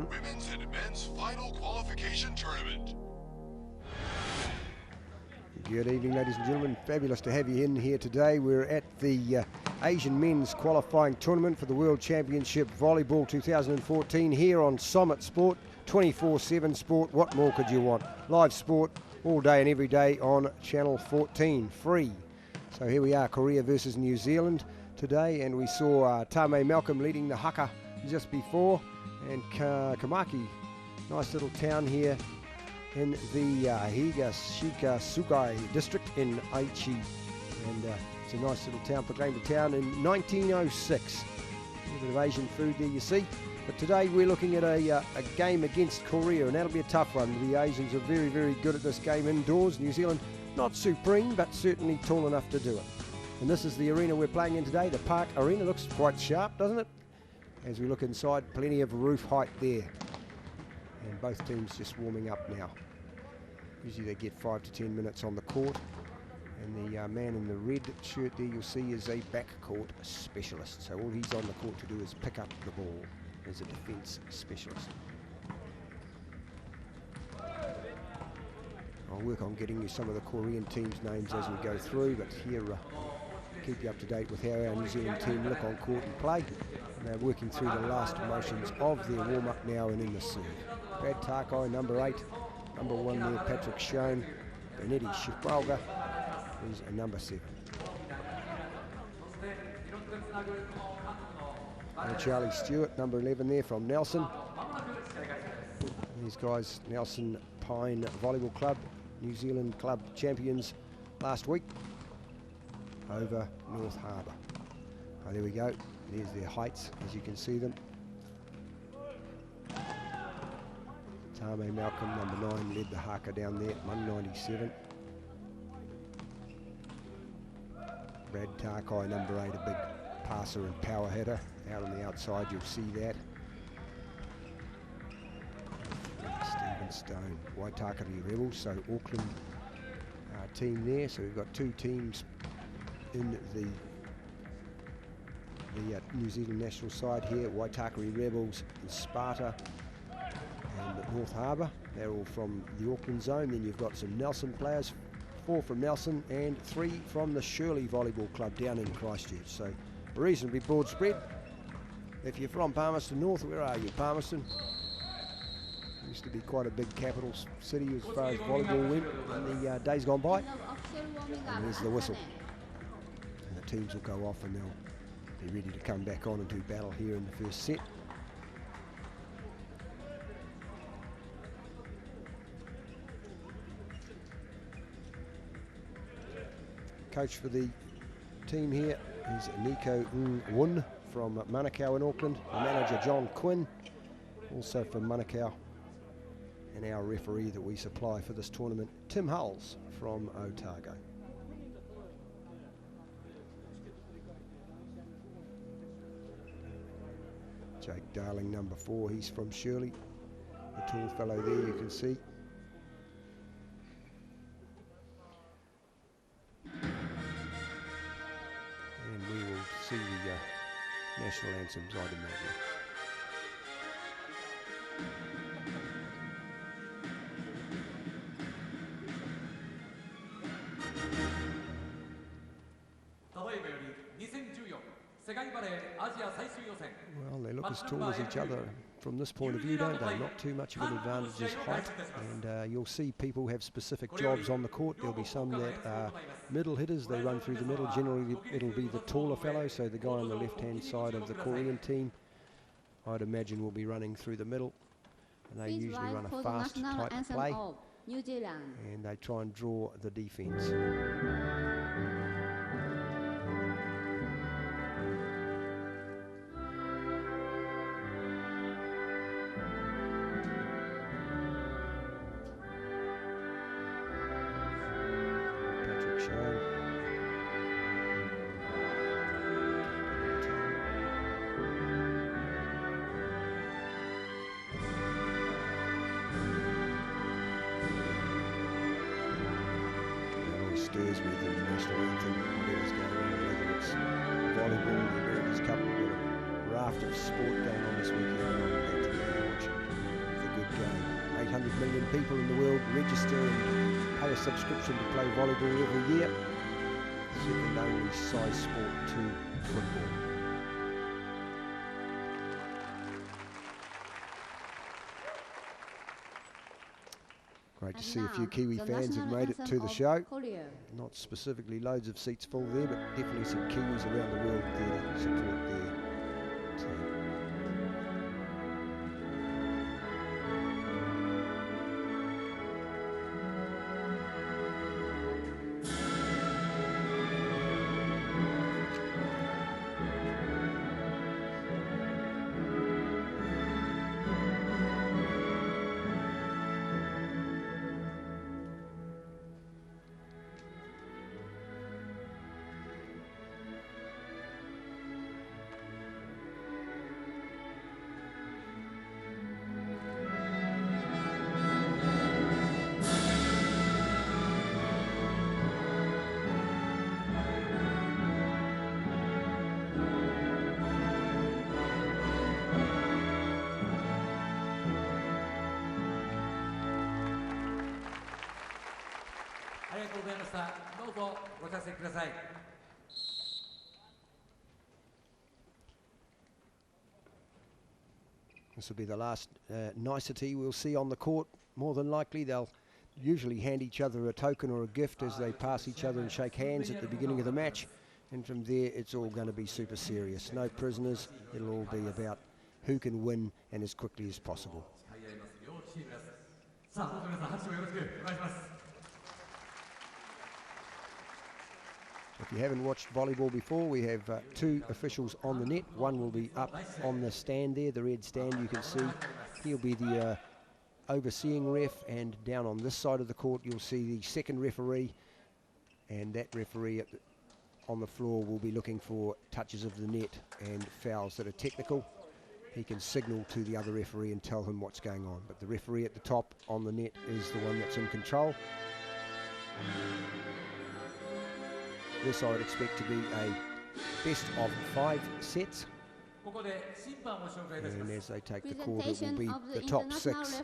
women's and men's final qualification tournament. Good evening, ladies and gentlemen. Fabulous to have you in here today. We're at the Asian Men's Qualifying Tournament for the World Championship Volleyball 2014 here on Summit Sport, 24/7 sport. What more could you want? Live sport all day and every day on Channel 14, free. So here we are, Korea versus New Zealand today, and we saw Tame Malcolm leading the haka just before, and Kamaki, nice little town here in the Higashikasugai district in Aichi, and it's a nice little town, proclaimed a town in 1906. A bit of Asian food there you see, but today we're looking at a game against Korea, and that'll be a tough one. The Asians are very, very good at this game indoors. New Zealand not supreme, but certainly tall enough to do it. And this is the arena we're playing in today, the Park Arena. Looks quite sharp, doesn't it? As we look inside, plenty of roof height there. And both teams just warming up now. Usually they get 5 to 10 minutes on the court. And the man in the red shirt there you'll see is a backcourt specialist. So all he's on the court to do is pick up the ball as a defence specialist. I'll work on getting you some of the Korean team's names as we go through, but here keep you up to date with how our New Zealand team look on court and play. And they're working through the last motions of their warm-up now and in the serve. Brad Takai, number 8. Number 1 there, Patrick Schoen. Benetti Shifralga is a number 7. And Charlie Stewart, number 11 there from Nelson. And these guys, Nelson Pine Volleyball Club, New Zealand club champions last week over North Harbour. Oh, there we go. There's their heights, as you can see them. Tame Malcolm, number 9, led the haka down there at 197. Brad Takai, number 8, a big passer and power hitter. Out on the outside, you'll see that. Stephen Stone, Waitakere Rebels, so Auckland team there. So we've got two teams in the New Zealand national side here, Waitakere Rebels and Sparta and North Harbour. They're all from the Auckland zone. Then you've got some Nelson players, 4 from Nelson and 3 from the Shirley Volleyball Club down in Christchurch. So a reasonably broad spread. If you're from Palmerston North, where are you? Palmerston used to be quite a big capital city as far as volleyball went in the days gone by. And there's the whistle. And the teams will go off and they'll be ready to come back on and do battle here in the first set. Coach for the team here is Nico Ng-Wun from Manukau in Auckland. The manager John Quinn, also from Manukau. And our referee that we supply for this tournament, Tim Hulls from Otago. Jake Darling, number 4, he's from Shirley. The tall fellow there you can see. And we will see the national anthems, I'd imagine. Well, they look as tall as each other from this point of view, don't they? Not too much of an advantage is height, and you'll see people have specific jobs on the court. There'll be some that are middle hitters, they run through the middle. Generally it'll be the taller fellow, so the guy on the left-hand side of the Korean team, I'd imagine, will be running through the middle, and they usually run a fast type of play, and they try and draw the defence. Stirs with the national anthem, whatever's going on, whether it's volleyball, the America's Cup, we've got a raft of sport going on this weekend. I'm back to watching. 200 million people in the world register and pay a subscription to play volleyball every year. Second only size sport to football. Great to see a few Kiwi fans have made it to the show. Not specifically loads of seats full there, but definitely some Kiwis around the world there to support their team. This will be the last nicety we'll see on the court. More than likely, they'll usually hand each other a token or a gift as they pass each other and shake hands at the beginning of the match. And from there, it's all going to be super serious. No prisoners. It'll all be about who can win and as quickly as possible. If you haven't watched volleyball before, we have two officials on the net. One will be up on the stand there, the red stand you can see. He'll be the overseeing ref, and down on this side of the court you'll see the second referee, and that referee on the floor will be looking for touches of the net and fouls that are technical. He can signal to the other referee and tell him what's going on, but the referee at the top on the net is the one that's in control. This I would expect to be a best of 5 sets. And as they take the court, it will be the top 6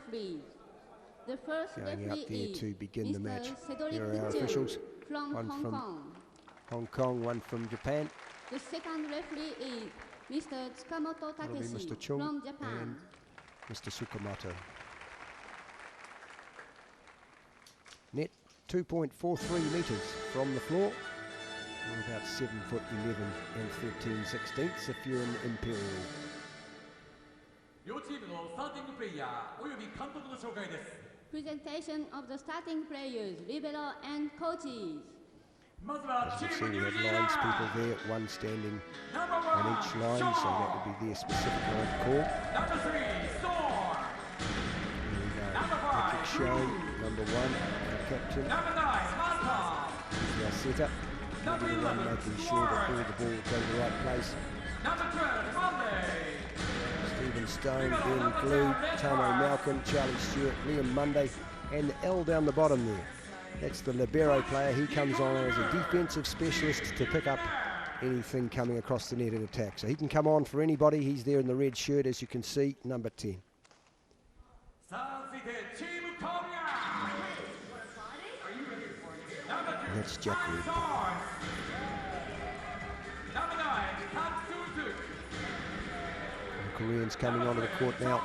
going out there to begin the match. Here are our officials, one from Hong Kong, one from Japan. The second referee is Mr. Tsukamoto Takeshi Mr. Chung from Japan. And Mr. Tsukamoto. Net 2.43 metres from the floor. We're about 7'11" and 13/16 if you're in Imperial. Presentation of the starting players, libero and coaches. As you can see, we have lines people there, one standing on each line, so that would be their specific line to call. Patrick Shane, number 1, our captain. He's our setter. Everyone making sure that all the ball will go to the right place. Stephen Stone, Ben Glue, Tamo Malcolm, Charlie Stewart, Liam Monday, and the L down the bottom there. That's the libero player. He comes on as a defensive specialist to pick up anything coming across the net in attack. So he can come on for anybody. He's there in the red shirt, as you can see, number 10. And that's Jack Reed. The Koreans coming onto the court now.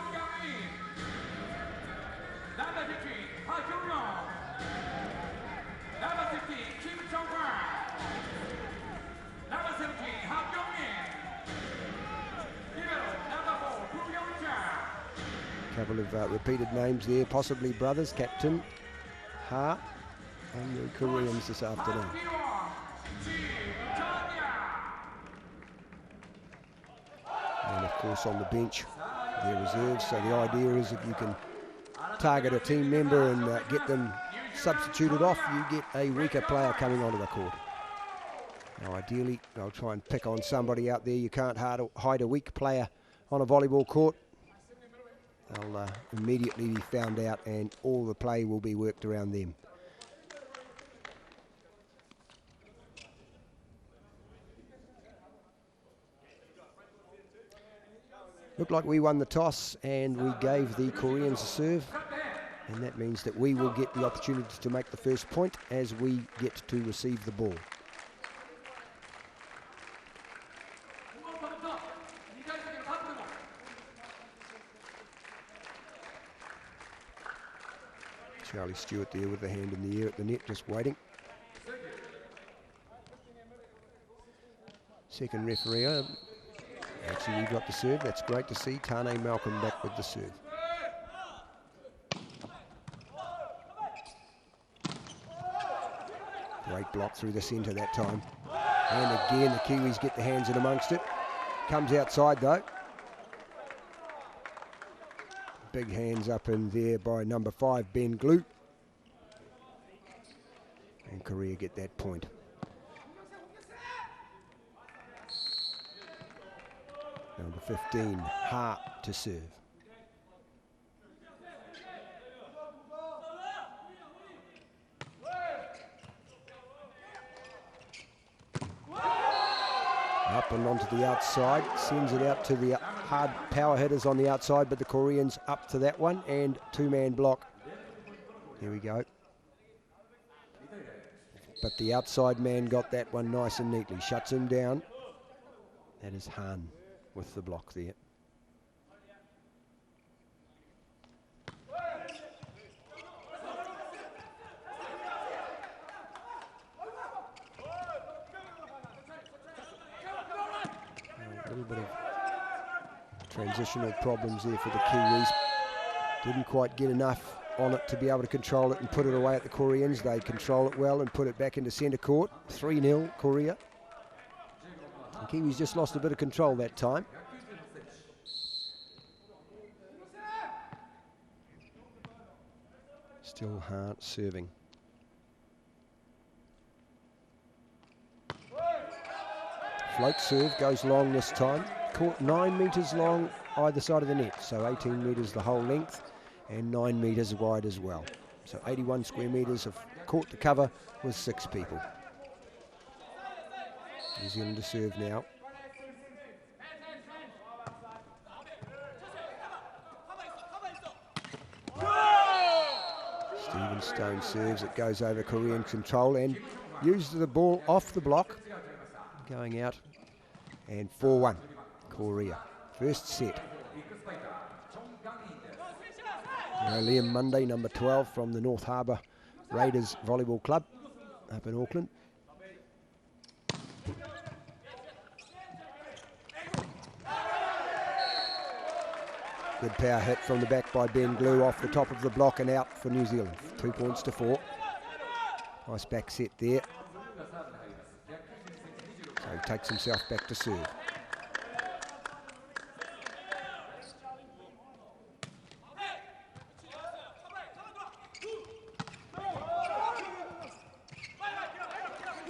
A couple of repeated names there, possibly brothers, Captain Ha and the Koreans this afternoon. And of course on the bench, their reserves. So the idea is if you can target a team member and get them substituted off, you get a weaker player coming onto the court. Now ideally, they'll try and pick on somebody out there. You can't hide a weak player on a volleyball court. They'll immediately be found out and all the play will be worked around them. Looked like we won the toss and we gave the Koreans a serve. And that means that we will get the opportunity to make the first point as we get to receive the ball. Charlie Stewart there with the hand in the air at the net, just waiting. Second referee. Actually, we've got the serve. That's great to see. Tane Malcolm back with the serve. Great block through the centre that time. And again, the Kiwis get their hands in amongst it. Comes outside though. Big hands up in there by number 5, Ben Glue. And Korea get that point. Number 15, Ha to serve. Up and onto the outside, sends it out to the hard power hitters on the outside, but the Koreans up to that one, and two-man block. Here we go. But the outside man got that one nice and neatly, shuts him down. That is Han with the block there. A little bit of transitional problems there for the Kiwis. Didn't quite get enough on it to be able to control it and put it away at the Koreans. They control it well and put it back into centre court. 3-0 Korea. The Kiwis just lost a bit of control that time. Still Hart serving. Float serve goes long this time. Court 9 metres long either side of the net, so 18 metres the whole length and 9 metres wide as well. So 81 square metres of court to cover with 6 people. New Zealand to serve now. Stephen Stone serves, it goes over Korean control and uses the ball off the block. Going out and 4-1 Korea. First set. Liam Munday, number 12 from the North Harbour Raiders Volleyball Club up in Auckland. Good power hit from the back by Ben Glue off the top of the block and out for New Zealand. 2 points to 4. Nice back set there. So he takes himself back to serve.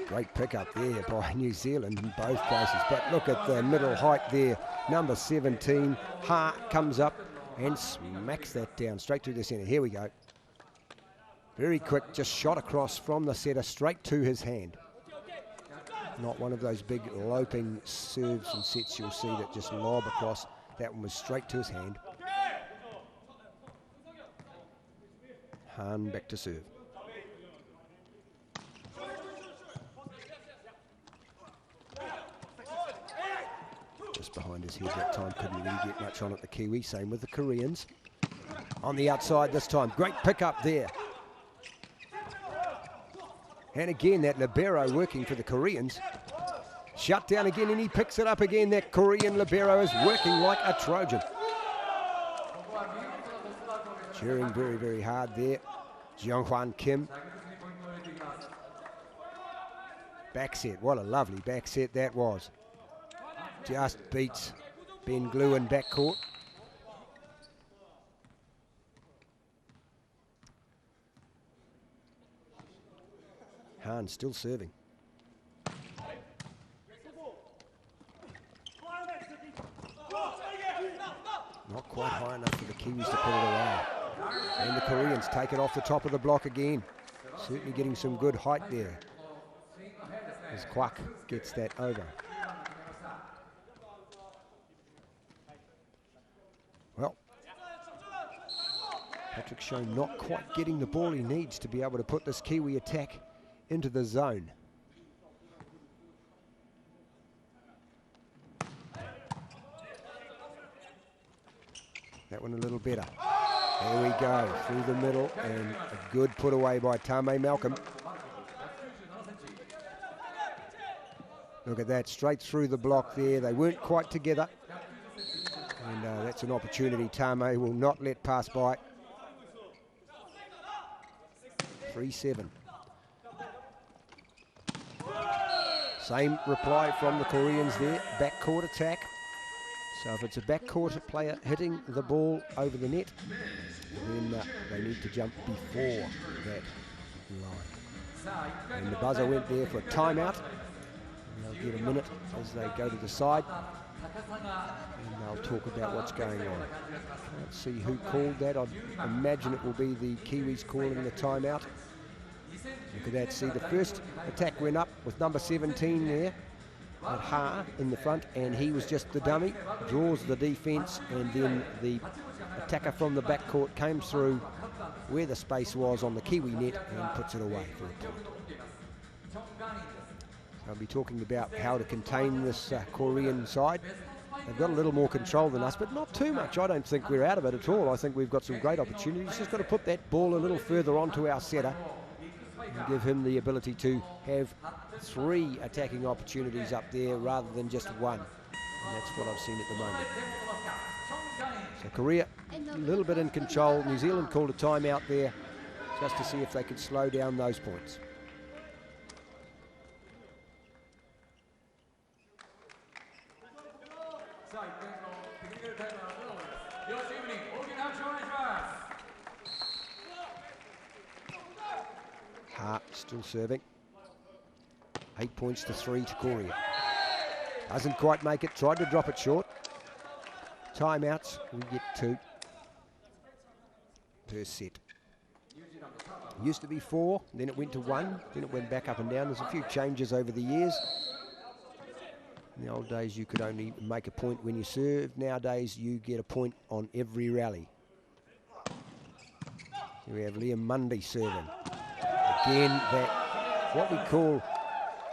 Great pick up there by New Zealand in both cases. But look at the middle height there. Number 17, Ha comes up and smacks that down straight through the centre. Here we go. Very quick, just shot across from the setter straight to his hand. Not one of those big loping serves and sets you'll see that just lob across. That one was straight to his hand. Han back to serve. Just behind his head that time, couldn't really get much on it, the Kiwi. Same with the Koreans. On the outside this time, great pick up there. And again, that libero working for the Koreans. Shut down again, and he picks it up again. That Korean libero is working like a Trojan. Cheering very, very hard there. Jeonghwan Kim. Back set, what a lovely back set that was. Just beats Ben Glue in backcourt. Han still serving. Not quite high enough for the Kiwis to put it away. And the Koreans take it off the top of the block again. Certainly getting some good height there as Kwak gets that over. Well, Patrick Schoen not quite getting the ball he needs to be able to put this Kiwi attack into the zone. That one a little better. There we go, through the middle, and a good put away by Tame Malcolm. Look at that, straight through the block there. They weren't quite together. And that's an opportunity Tame will not let pass by. 3-7. Same reply from the Koreans there, backcourt attack. So if it's a backcourt player hitting the ball over the net, then they need to jump before that line. And the buzzer went there for a timeout. And they'll get a minute as they go to the side. And they'll talk about what's going on. Can't see who called that. I'd imagine it will be the Kiwis calling the timeout. Look at that. See, the first attack went up with number 17 there. At Ha in the front, and he was just the dummy, draws the defence, and then the attacker from the backcourt came through where the space was on the Kiwi net and puts it away for a point. So I'll be talking about how to contain this Korean side. They've got a little more control than us, but not too much. I don't think we're out of it at all. I think we've got some great opportunities. Just got to put that ball a little further onto our setter and give him the ability to have 3 attacking opportunities up there rather than just one. And that's what I've seen at the moment. So Korea a little bit in control. New Zealand called a timeout there just to see if they could slow down those points. Ha still serving. 8 points to 3 to Korea. Doesn't quite make it, tried to drop it short. Timeouts, we get 2 per set. Used to be 4, then it went to 1, then it went back up and down. There's a few changes over the years. In the old days, you could only make a point when you served. Nowadays, you get a point on every rally. Here we have Liam Mundy serving. Again, that what we call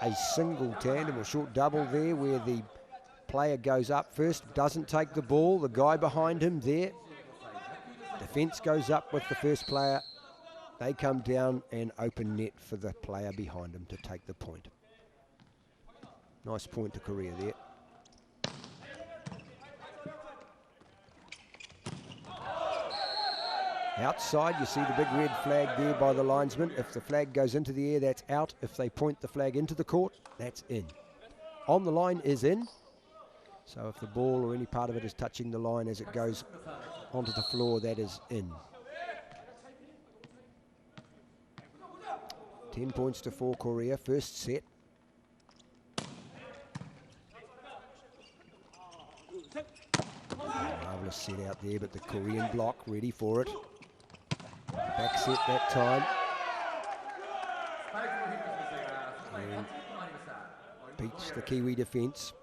a single tandem or short double there, where the player goes up first, doesn't take the ball, the guy behind him there, defence goes up with the first player, they come down and open net for the player behind him to take the point. Nice point to Korea there. Outside, you see the big red flag there by the linesman. If the flag goes into the air, that's out. If they point the flag into the court, that's in. On the line is in. So if the ball or any part of it is touching the line as it goes onto the floor, that is in. 10 points to 4 Korea, first set. Marvellous set out there, but the Korean block ready for it. Back set that time. And beats the Kiwi defence.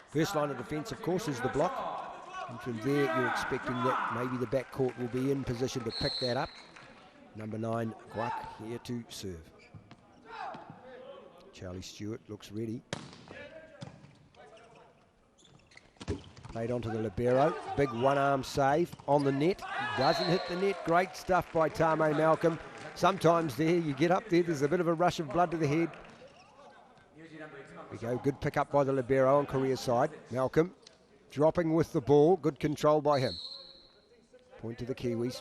First line of defence, of course, is the block. And from there, you're expecting that maybe the backcourt will be in position to pick that up. Number 9, Guak, here to serve. Charlie Stewart looks ready. Played onto the libero. Big one-arm save on the net. Doesn't hit the net. Great stuff by Tame Malcolm. Sometimes there, you get up there, there's a bit of a rush of blood to the head. We go, good pick up by the libero on Korea's side. Malcolm dropping with the ball. Good control by him. Point to the Kiwis.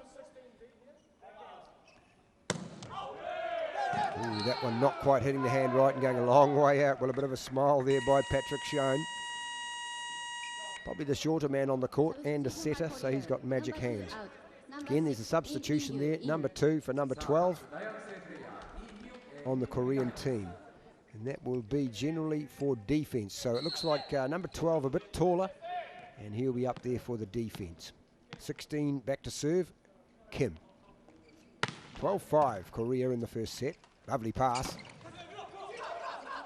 Ooh, that one not quite hitting the hand right and going a long way out. Well, a bit of a smile there by Patrick Schoen. Probably the shorter man on the court and a setter, so he's got magic hands. Again, there's a substitution there. Number 2 for number 12 on the Korean team. And that will be generally for defence. So it looks like number 12 a bit taller, and he'll be up there for the defence. 16 back to serve, Kim. 12-5, Korea in the first set. Lovely pass.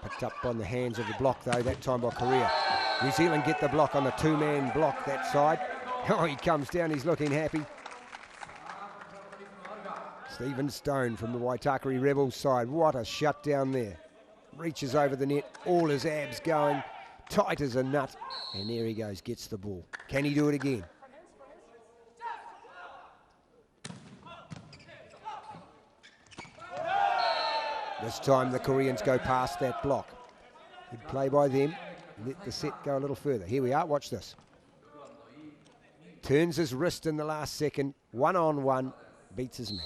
Picked up on the hands of the block, though, that time by Korea. New Zealand get the block on the 2-man block that side. Oh, he comes down, he's looking happy. Stephen Stone from the Waitakere Rebels side. What a shutdown there. Reaches over the net, all his abs going, tight as a nut. And there he goes, gets the ball. Can he do it again? This time the Koreans go past that block. Good play by them. Let the set go a little further. Here we are, watch this. Turns his wrist in the last second, 1-on-1, beats his man.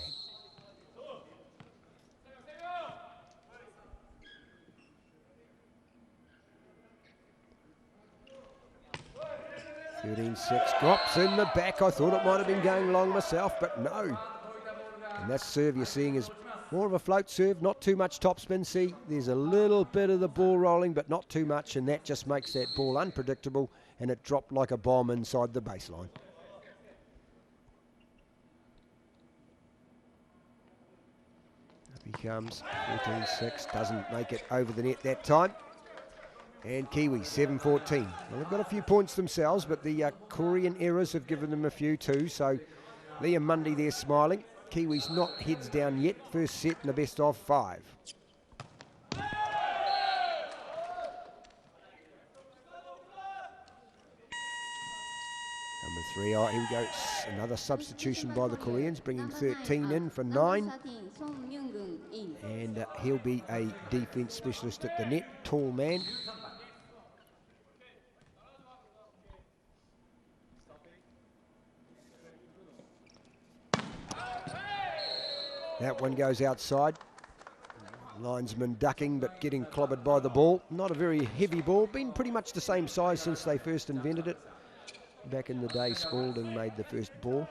(13-6), drops in the back. I thought it might have been going long myself, but no. And that serve you're seeing is more of a float serve, not too much topspin. See, there's a little bit of the ball rolling, but not too much, and that just makes that ball unpredictable, and it dropped like a bomb inside the baseline. Up he comes, 14-6, doesn't make it over the net that time. And Kiwi, 7-14. Well, they've got a few points themselves, but the Korean errors have given them a few too, so Liam Mundy there smiling. Kiwis not heads down yet. First set in the best of 5. Number 3, oh, here we go. Another substitution by the Koreans, bringing 13 in for 9. And he'll be a defence specialist at the net, tall man. That one goes outside. Linesman ducking but getting clobbered by the ball. Not a very heavy ball. Been pretty much the same size since they first invented it. Back in the day, Spalding made the first ball.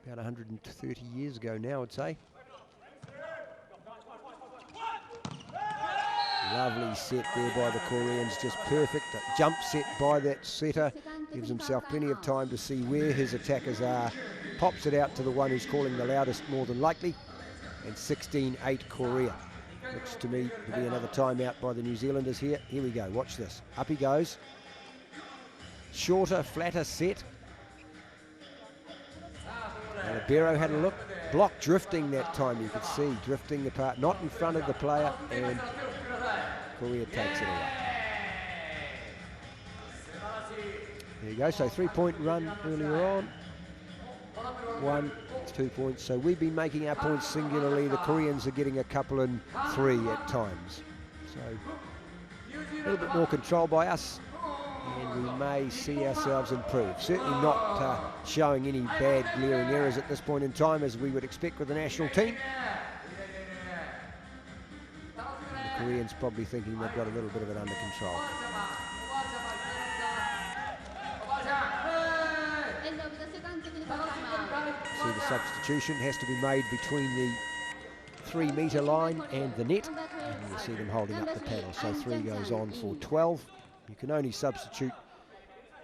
About 130 years ago now, I'd say. Lovely set there by the Koreans. Just perfect. A jump set by that setter. Gives himself plenty of time to see where his attackers are. Pops it out to the one who's calling the loudest, more than likely. And 16-8 Korea. Looks to me to be another timeout by the New Zealanders here. Here we go, watch this. Up he goes. Shorter, flatter set. And Libero had a look. Block drifting that time, you could see. Drifting apart, not in front of the player. And Korea takes it away. There you go, so 3-point run earlier on. 1, 2 points. So we've been making our points singularly. The Koreans are getting a couple and 3 at times. So a little bit more control by us, and we may see ourselves improve. Certainly not showing any bad glaring errors at this point in time, as we would expect with the national team. The Koreans probably thinking they've got a little bit of it under control. See, the substitution has to be made between the 3-metre line and the net, and you see them holding up the paddle. So 3 goes on for 12. You can only substitute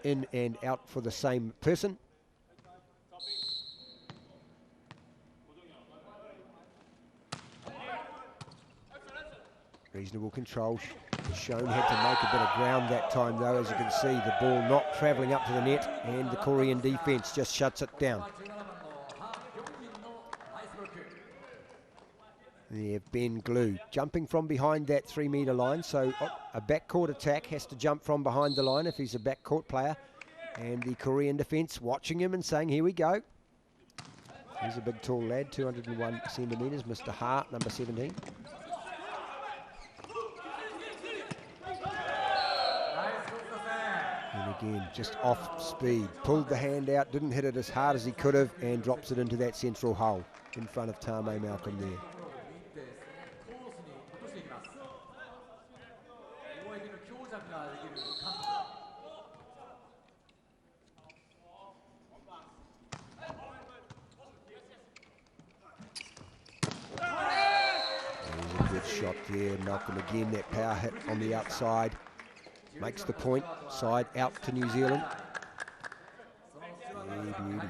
in and out for the same person. Reasonable control. Shown had to make a bit of ground that time though. As you can see, the ball not travelling up to the net, and the Korean defence just shuts it down. There, Ben Glue jumping from behind that 3-metre line, so a backcourt attack has to jump from behind the line if he's a backcourt player. And the Korean defence watching him and saying, here we go. He's a big tall lad, 201 centimetres, Mr. Hart, number 17. And again, just off speed, pulled the hand out, didn't hit it as hard as he could have, and drops it into that central hole in front of Tame Malcolm there. Shot there, Malcolm again, that power hit on the outside, makes the point, side out to New Zealand. Beauty.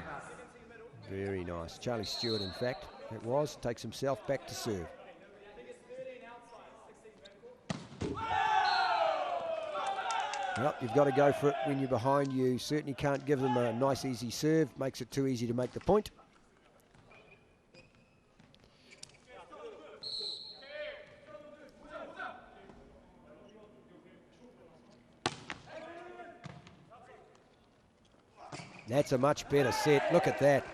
Very nice. Charlie Stewart, in fact, it was, takes himself back to serve. Well, you've got to go for it when you're behind. You certainly can't give them a nice easy serve, makes it too easy to make the point. That's a much better set. Look at that.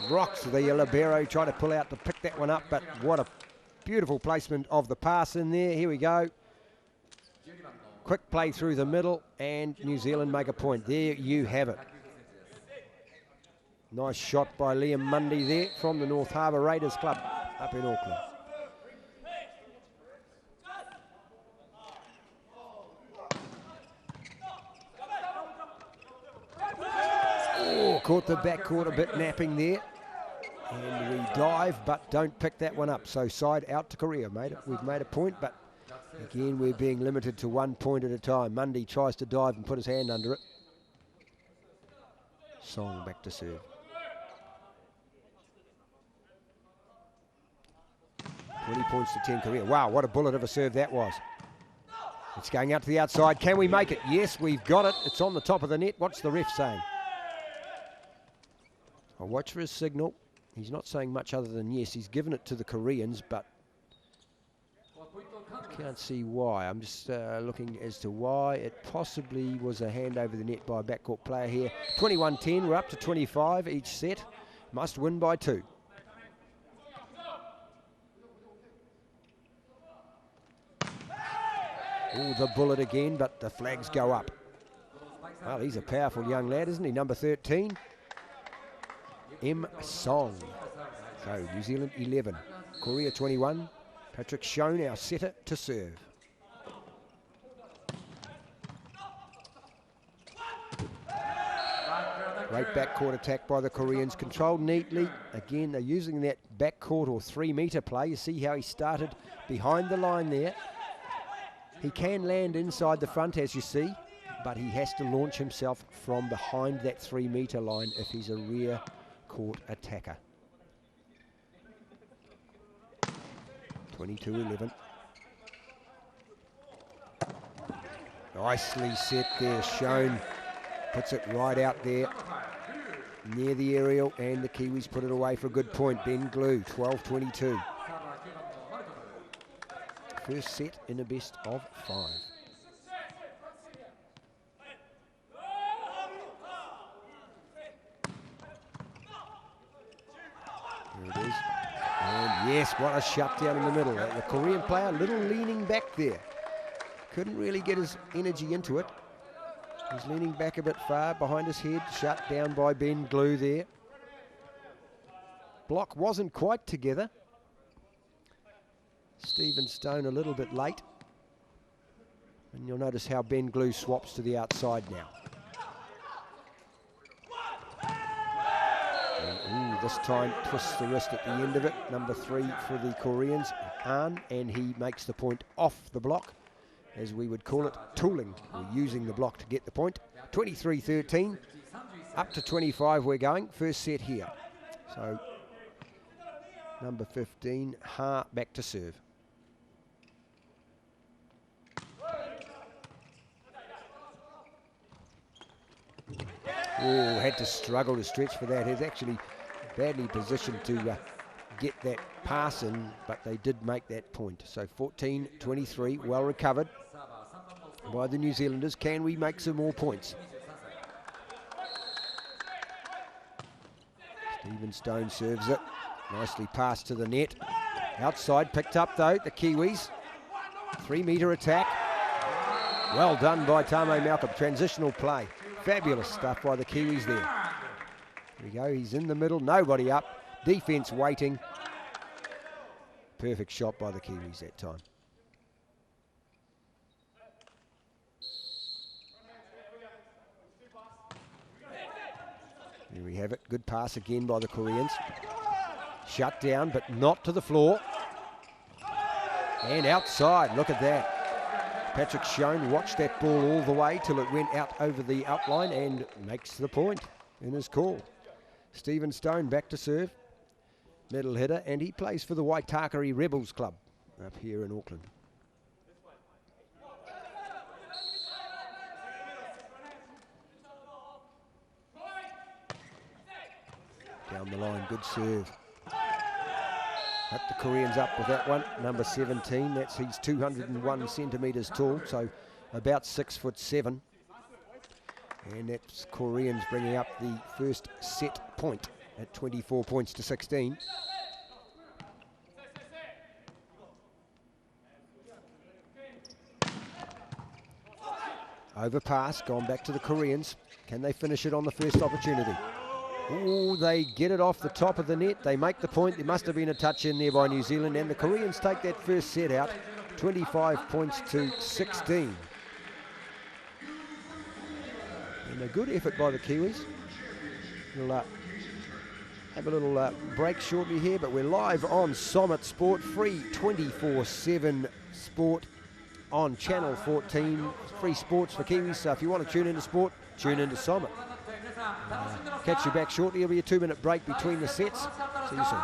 Rocks the libero, trying to pull out to pick that one up, but what a beautiful placement of the pass in there. Here we go. Quick play through the middle, and New Zealand make a point. There you have it. Nice shot by Liam Mundy there from the North Harbour Raiders Club up in Auckland. Oh, caught the backcourt a bit napping there. And we dive, but don't pick that one up. So side out to Korea. We've made a point, but again, we're being limited to 1 point at a time. Mundy tries to dive and put his hand under it. Song back to serve. 20 points to 10 Korea. Wow, what a bullet of a serve that was. It's going out to the outside. Can we make it? Yes, we've got it. It's on the top of the net. What's the ref saying? I'll watch for his signal. He's not saying much other than yes. He's given it to the Koreans, but I can't see why. I'm just looking as to why. It possibly was a hand over the net by a backcourt player here. 21-10. We're up to 25 each set. Must win by 2. Oh, the bullet again, but the flags go up. Well, he's a powerful young lad, isn't he? Number 13, M. Song. So, New Zealand 11, Korea 21. Patrick Schoen, our setter, to serve. Great backcourt attack by the Koreans, controlled neatly. Again, they're using that backcourt or 3-metre play. You see how he started behind the line there. He can land inside the front, as you see, but he has to launch himself from behind that 3-metre line if he's a rear court attacker. 22-11. Nicely set there, Schoen. Puts it right out there near the aerial, and the Kiwis put it away for a good point. Ben Glue, 12-22. First set in a best of 5. There it is. And yes, what a shutdown in the middle. The Korean player, a little leaning back there. Couldn't really get his energy into it. He's leaning back a bit far behind his head. Shut down by Ben Glue there. Block wasn't quite together. Stephen Stone a little bit late. And you'll notice how Ben Glue swaps to the outside now. And, this time twists the wrist at the end of it. Number 3 for the Koreans, Han, and he makes the point off the block, as we would call it, tooling. We're using the block to get the point. 23-13, up to 25 we're going. First set here. So, number 15, Ha, back to serve. Oh, had to struggle to stretch for that. He's actually badly positioned to get that pass in, but they did make that point. So 14-23, well recovered by the New Zealanders. Can we make some more points? Stephen Stone serves it. Nicely passed to the net. Outside, picked up though, the Kiwis. 3-metre attack. Well done by Tamo Malcolm. Transitional play. Fabulous stuff by the Kiwis there. Here we go, he's in the middle, nobody up. Defence waiting. Perfect shot by the Kiwis that time. Here we have it, good pass again by the Koreans. Shut down, but not to the floor. And outside, look at that. Patrick Schoen watched that ball all the way till it went out over the outline and makes the point in his call. Stephen Stone back to serve. Middle hitter, and he plays for the Waitakere Rebels Club up here in Auckland. Down the line, good serve. Up the Koreans up with that one, number 17. He's 201 centimetres tall, so about 6'7". And that's Koreans bringing up the first set point at 24 points to 16. Overpass, gone back to the Koreans. Can they finish it on the first opportunity? Oh, they get it off the top of the net. They make the point. There must have been a touch in there by New Zealand, and the Koreans take that first set out, 25 points to 16. And a good effort by the Kiwis. We'll have a little break shortly here, but we're live on Summit Sport, free 24/7 sport on Channel 14. Free sports for Kiwis, so if you want to tune into sport, tune into Summit. Catch you back shortly. There'll be a 2-minute break between the sets. See you soon.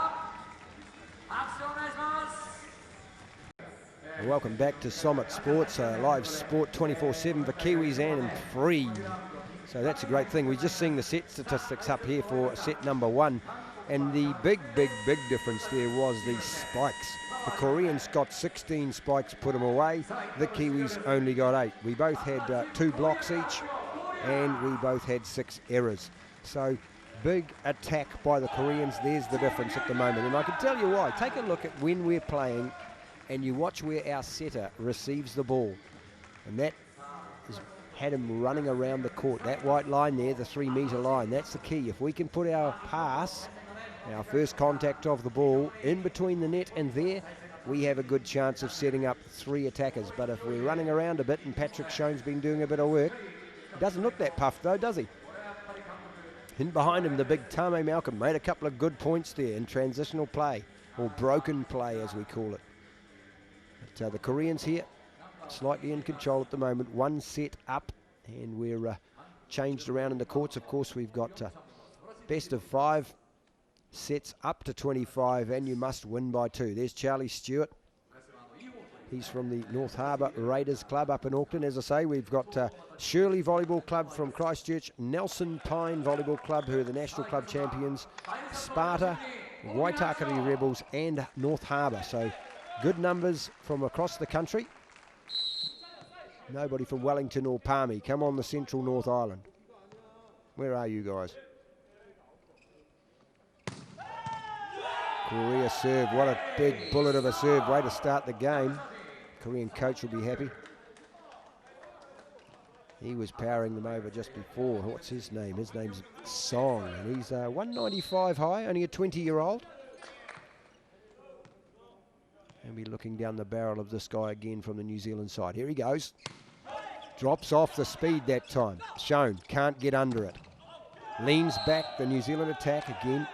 Welcome back to Summit Sports, live sport 24/7 for Kiwis and free. So that's a great thing. We're just seeing the set statistics up here for set number 1. And the big difference there was the spikes. The Koreans got 16 spikes, put them away. The Kiwis only got 8. We both had 2 blocks each, and we both had 6 errors. So big attack by the Koreans. There's the difference at the moment. And I can tell you why. Take a look at when we're playing and you watch where our setter receives the ball. And that has had him running around the court. That white line there, the 3-metre line, that's the key. If we can put our pass, our first contact of the ball, in between the net and there, we have a good chance of setting up 3 attackers. But if we're running around a bit, and Patrick Schoen's been doing a bit of work, he doesn't look that puffed though, does he? In behind him, the big Tame Malcolm made a couple of good points there in transitional play, or broken play as we call it. But the Koreans here, slightly in control at the moment, 1 set up, and we're changed around in the courts. Of course, we've got best of 5 sets up to 25, and you must win by 2. There's Charlie Stewart. He's from the North Harbour Raiders Club up in Auckland. As I say, we've got Shirley Volleyball Club from Christchurch, Nelson Pine Volleyball Club, who are the national club champions, Sparta, Waitakere Rebels, and North Harbour. So good numbers from across the country. Nobody from Wellington or Palmy. Come on, the Central North Island. Where are you guys? Korea serve. What a big bullet of a serve. Way to start the game. Korean coach will be happy. He was powering them over just before. What's his name? His name's Song, and he's 195 high, only a 20-year-old. And we're looking down the barrel of this guy again from the New Zealand side. Here he goes. Drops off the speed that time. Shown, can't get under it. Leans back, the New Zealand attack again.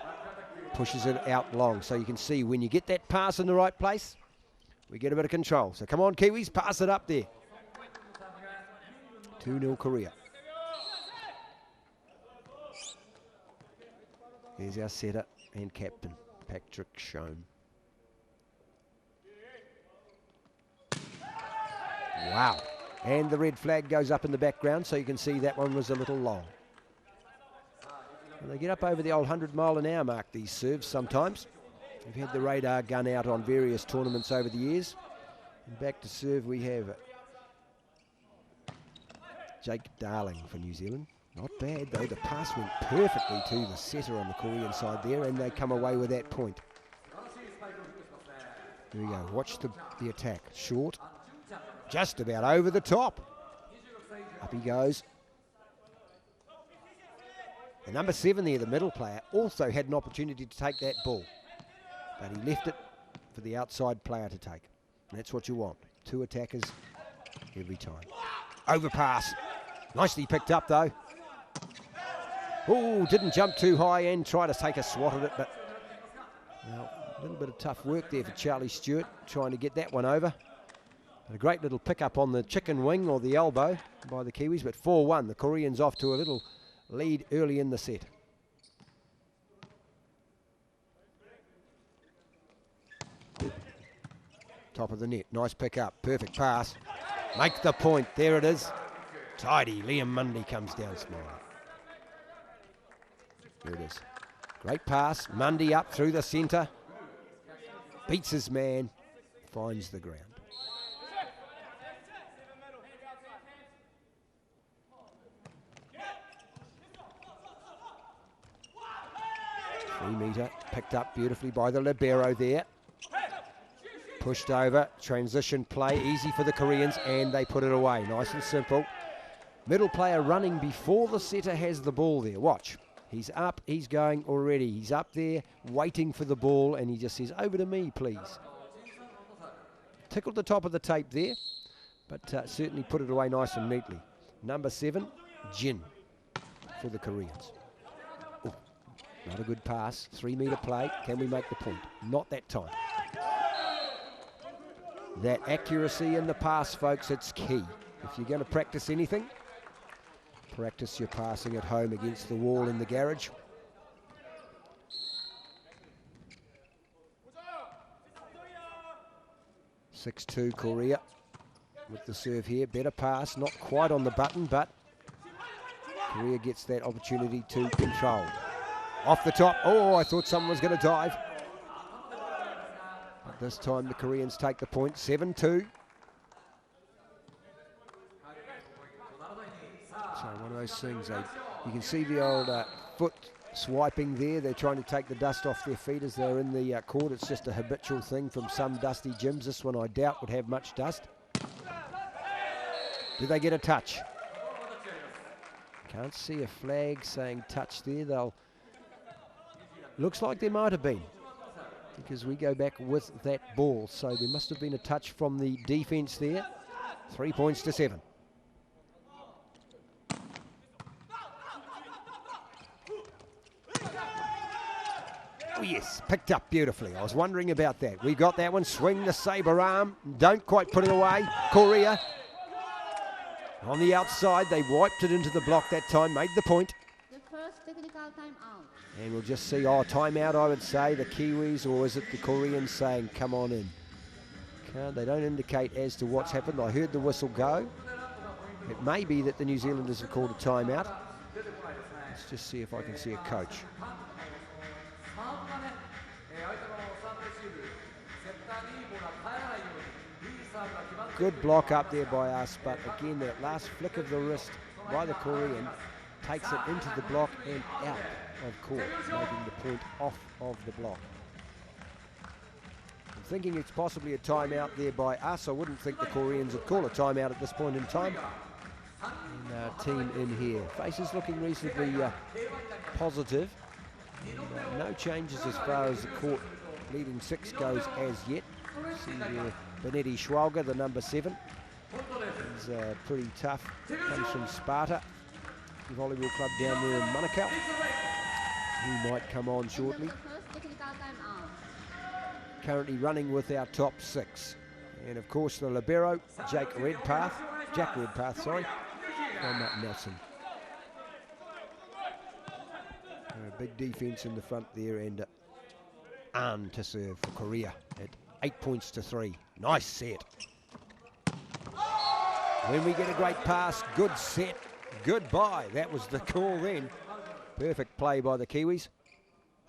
Pushes it out long. So you can see when you get that pass in the right place, we get a bit of control. So come on, Kiwis, pass it up there. 2-0 Korea. There's our setter and captain, Patrick Schoen. Wow. And the red flag goes up in the background, so you can see that one was a little long. And they get up over the old 100-mile-an-hour mark, these serves sometimes. We've had the radar gun out on various tournaments over the years. And back to serve we have Jake Darling for New Zealand. Not bad though, the pass went perfectly to the setter on the Korean side there, and they come away with that point. Here we go, watch the attack. Short, just about over the top. Up he goes. The number 7 there, the middle player, also had an opportunity to take that ball, but he left it for the outside player to take. And that's what you want. 2 attackers every time. Overpass. Nicely picked up though. Oh, didn't jump too high and try to take a swat at it, but well, a little bit of tough work there for Charlie Stewart, trying to get that one over. A great little pick up on the chicken wing or the elbow by the Kiwis, but 4-1. The Koreans off to a little lead early in the set. Top of the net, nice pick up, perfect pass. Make the point, there it is. Tidy, Liam Mundy comes down smiling. There it is. Great pass, Mundy up through the centre. Beats his man, finds the ground. 3-meter picked up beautifully by the libero there. Pushed over, transition play, easy for the Koreans, and they put it away. Nice and simple. Middle player running before the setter has the ball there. Watch. He's up, he's going already. He's up there waiting for the ball, and he just says, over to me, please. Tickled the top of the tape there, but certainly put it away nice and neatly. Number 7, Jin for the Koreans. Ooh, not a good pass. 3-meter play. Can we make the point? Not that time. That accuracy in the pass, folks, it's key. If you're going to practice anything, practice your passing at home against the wall in the garage. (6-2) Korea with the serve here. Better pass, not quite on the button, but Korea gets that opportunity to control. Off the top. Oh, I thought someone was going to dive. But this time the Koreans take the point. 7-2. So one of those things, you can see the old foot swiping there. They're trying to take the dust off their feet as they're in the court. It's just a habitual thing from some dusty gyms. This one I doubt would have much dust. Do they get a touch? Can't see a flag saying touch there. Looks like there might have been, because we go back with that ball. So there must have been a touch from the defense there. 3 points to 7. Oh yes, picked up beautifully. I was wondering about that. We got that one. Swing the saber arm. Don't quite put it away. Korea on the outside. They wiped it into the block that time. Made the point. The first technical timeout. And we'll just see, timeout, I would say. The Kiwis, or is it the Koreans saying, come on in? They don't indicate as to what's happened. I heard the whistle go. It may be that the New Zealanders have called a timeout. Let's just see if I can see a coach. Good block up there by us, but again, that last flick of the wrist by the Korean takes it into the block and out of court, making the point off of the block. I'm thinking it's possibly a timeout there by us. I wouldn't think the Koreans would call a timeout at this point in time. And our team in here. Faces looking reasonably positive. And, no changes as far as the court leading 6 goes as yet. See there, Benetti Schwalger, the number 7. He's pretty tough. Comes from Sparta, the volleyball club down there in Manukau. He might come on shortly. Currently running with our top 6. And of course the libero, Jack Redpath, from Nelson. A big defence in the front there, and An to serve for Korea at 8 points to 3. Nice set. When we get a great pass, good set, goodbye. That was the call then. Perfect play by the Kiwis.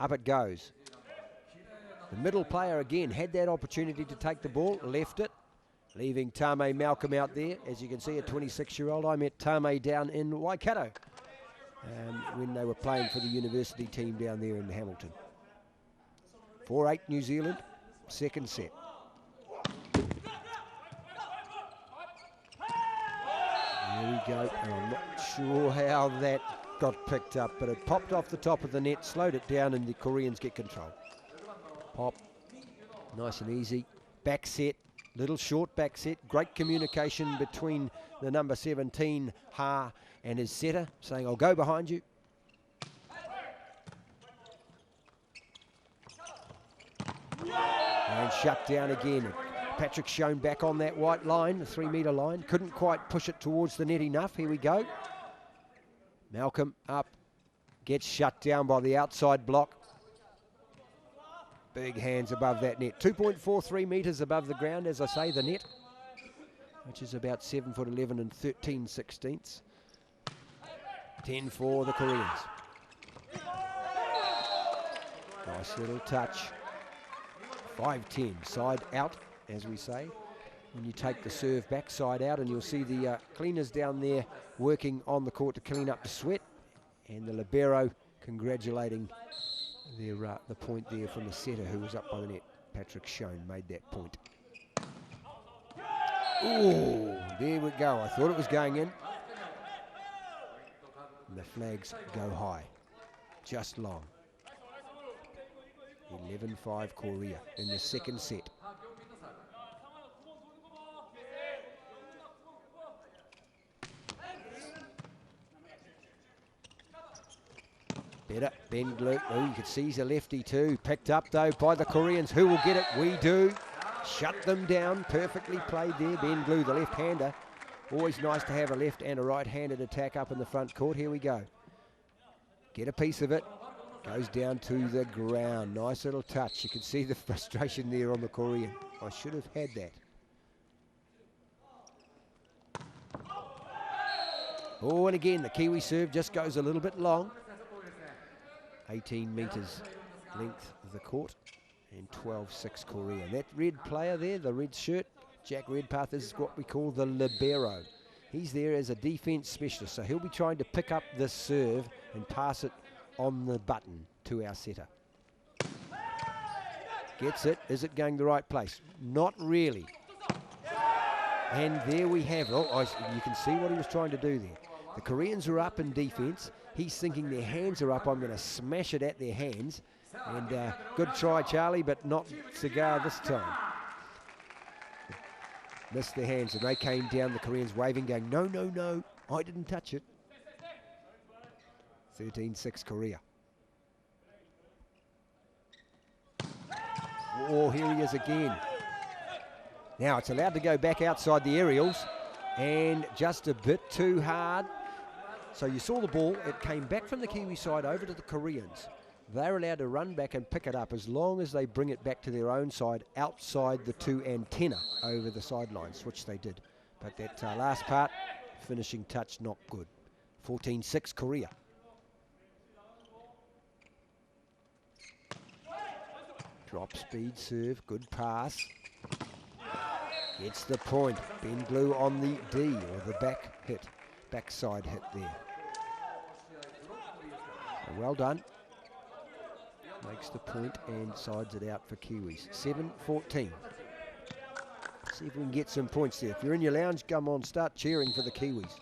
Up it goes. The middle player again had that opportunity to take the ball, left it, leaving Tame Malcolm out there. As you can see, a 26-year-old. I met Tame down in Waikato when they were playing for the university team down there in Hamilton. 4-8 New Zealand, second set. There we go. And I'm not sure how that got picked up, but it popped off the top of the net, slowed it down, and the Koreans get control. Pop, nice and easy. Back set, little short back set. Great communication between the number 17, Ha, and his setter, saying, I'll go behind you. And shut down again. Patrick Schoen back on that white line, the 3-meter line. Couldn't quite push it towards the net enough. Here we go. Malcolm up, gets shut down by the outside block. Big hands above that net. 2.43 metres above the ground, as I say, the net, which is about 7'11" and 13/16. 10 for the Koreans. Nice little touch. 5-10, side out, as we say. When you take the serve back, side out, and you'll see the cleaners down there working on the court to clean up the sweat, and the libero congratulating the point there from the setter who was up by the net. Patrick Schoen made that point. Oh, there we go. I thought it was going in. And the flags go high, just long. 11-5 Korea in the second set. Better, Ben Glue. Oh, you can see he's a lefty too. Picked up though by the Koreans. Who will get it? We do. Shut them down. Perfectly played there. Ben Glue, the left-hander. Always nice to have a left and a right-handed attack up in the front court. Here we go. Get a piece of it. Goes down to the ground. Nice little touch. You can see the frustration there on the Korean. I should have had that. Oh, and again, the Kiwi serve just goes a little bit long. 18 metres length of the court and 12-6 Korea. That red player there, the red shirt, Jack Redpath, is what we call the libero. He's there as a defence specialist, so he'll be trying to pick up this serve and pass it on the button to our setter. Gets it. Is it going the right place? Not really. And there we have it. You can see what he was trying to do there. The Koreans are up in defence. He's thinking their hands are up. I'm going to smash it at their hands. And good try, Charlie, but not Cigar this time. Missed their hands, and they came down, the Koreans waving, going, no, no, no, I didn't touch it. 13-6 Korea. Oh, here he is again. Now it's allowed to go back outside the aerials, and just a bit too hard. So you saw the ball, it came back from the Kiwi side over to the Koreans. They're allowed to run back and pick it up as long as they bring it back to their own side outside the two antenna over the sidelines, which they did. But that last part, finishing touch, not good. 14-6 Korea. Drop speed serve, good pass. Gets the point. Ben Glue on the D, or the backside hit there. So well done. Makes the point and sides it out for Kiwis. 7-14. See if we can get some points there. If you're in your lounge, come on, start cheering for the Kiwis.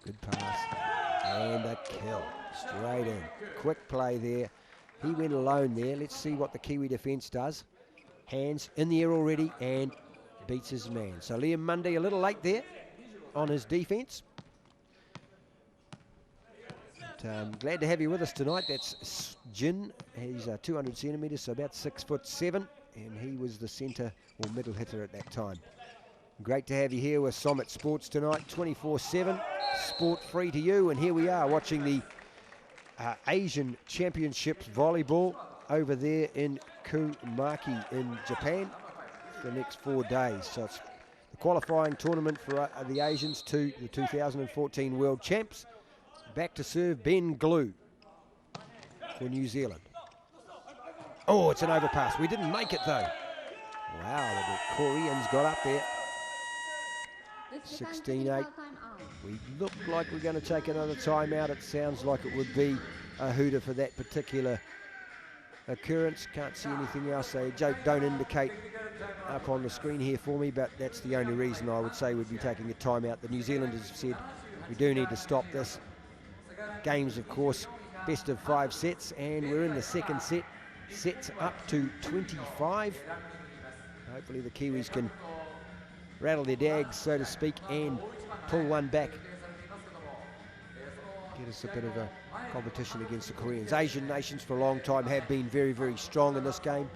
Good pass. And a kill. Straight in. Quick play there. He went alone there. Let's see what the Kiwi defence does. Hands in the air already and beats his man. So Liam Mundy a little late there on his defence. Glad to have you with us tonight. That's Jin. He's 200 centimetres, so about 6'7", and he was the centre or middle hitter at that time. Great to have you here with Summit Sports tonight, 24/7, sport free to you. And here we are watching the Asian Championships volleyball over there in Kumaki in Japan for the next 4 days. So it's the qualifying tournament for the Asians to the 2014 World Champs. Back to serve Ben Glue for New Zealand. Oh, it's an overpass. We didn't make it though. Wow, the Koreans got up there. 16-8. We look like we're going to take another timeout. It sounds like it would be a hooter for that particular occurrence. Can't see anything else. They don't indicate up on the screen here for me, but that's the only reason I would say we'd be taking a timeout. The New Zealanders have said we do need to stop this. Games, of course, best of 5 sets, and we're in the second set. Sets up to 25. Hopefully the Kiwis can rattle their dags, so to speak, and pull one back. Get us a bit of a competition against the Koreans. Asian nations for a long time have been very, very strong in this game.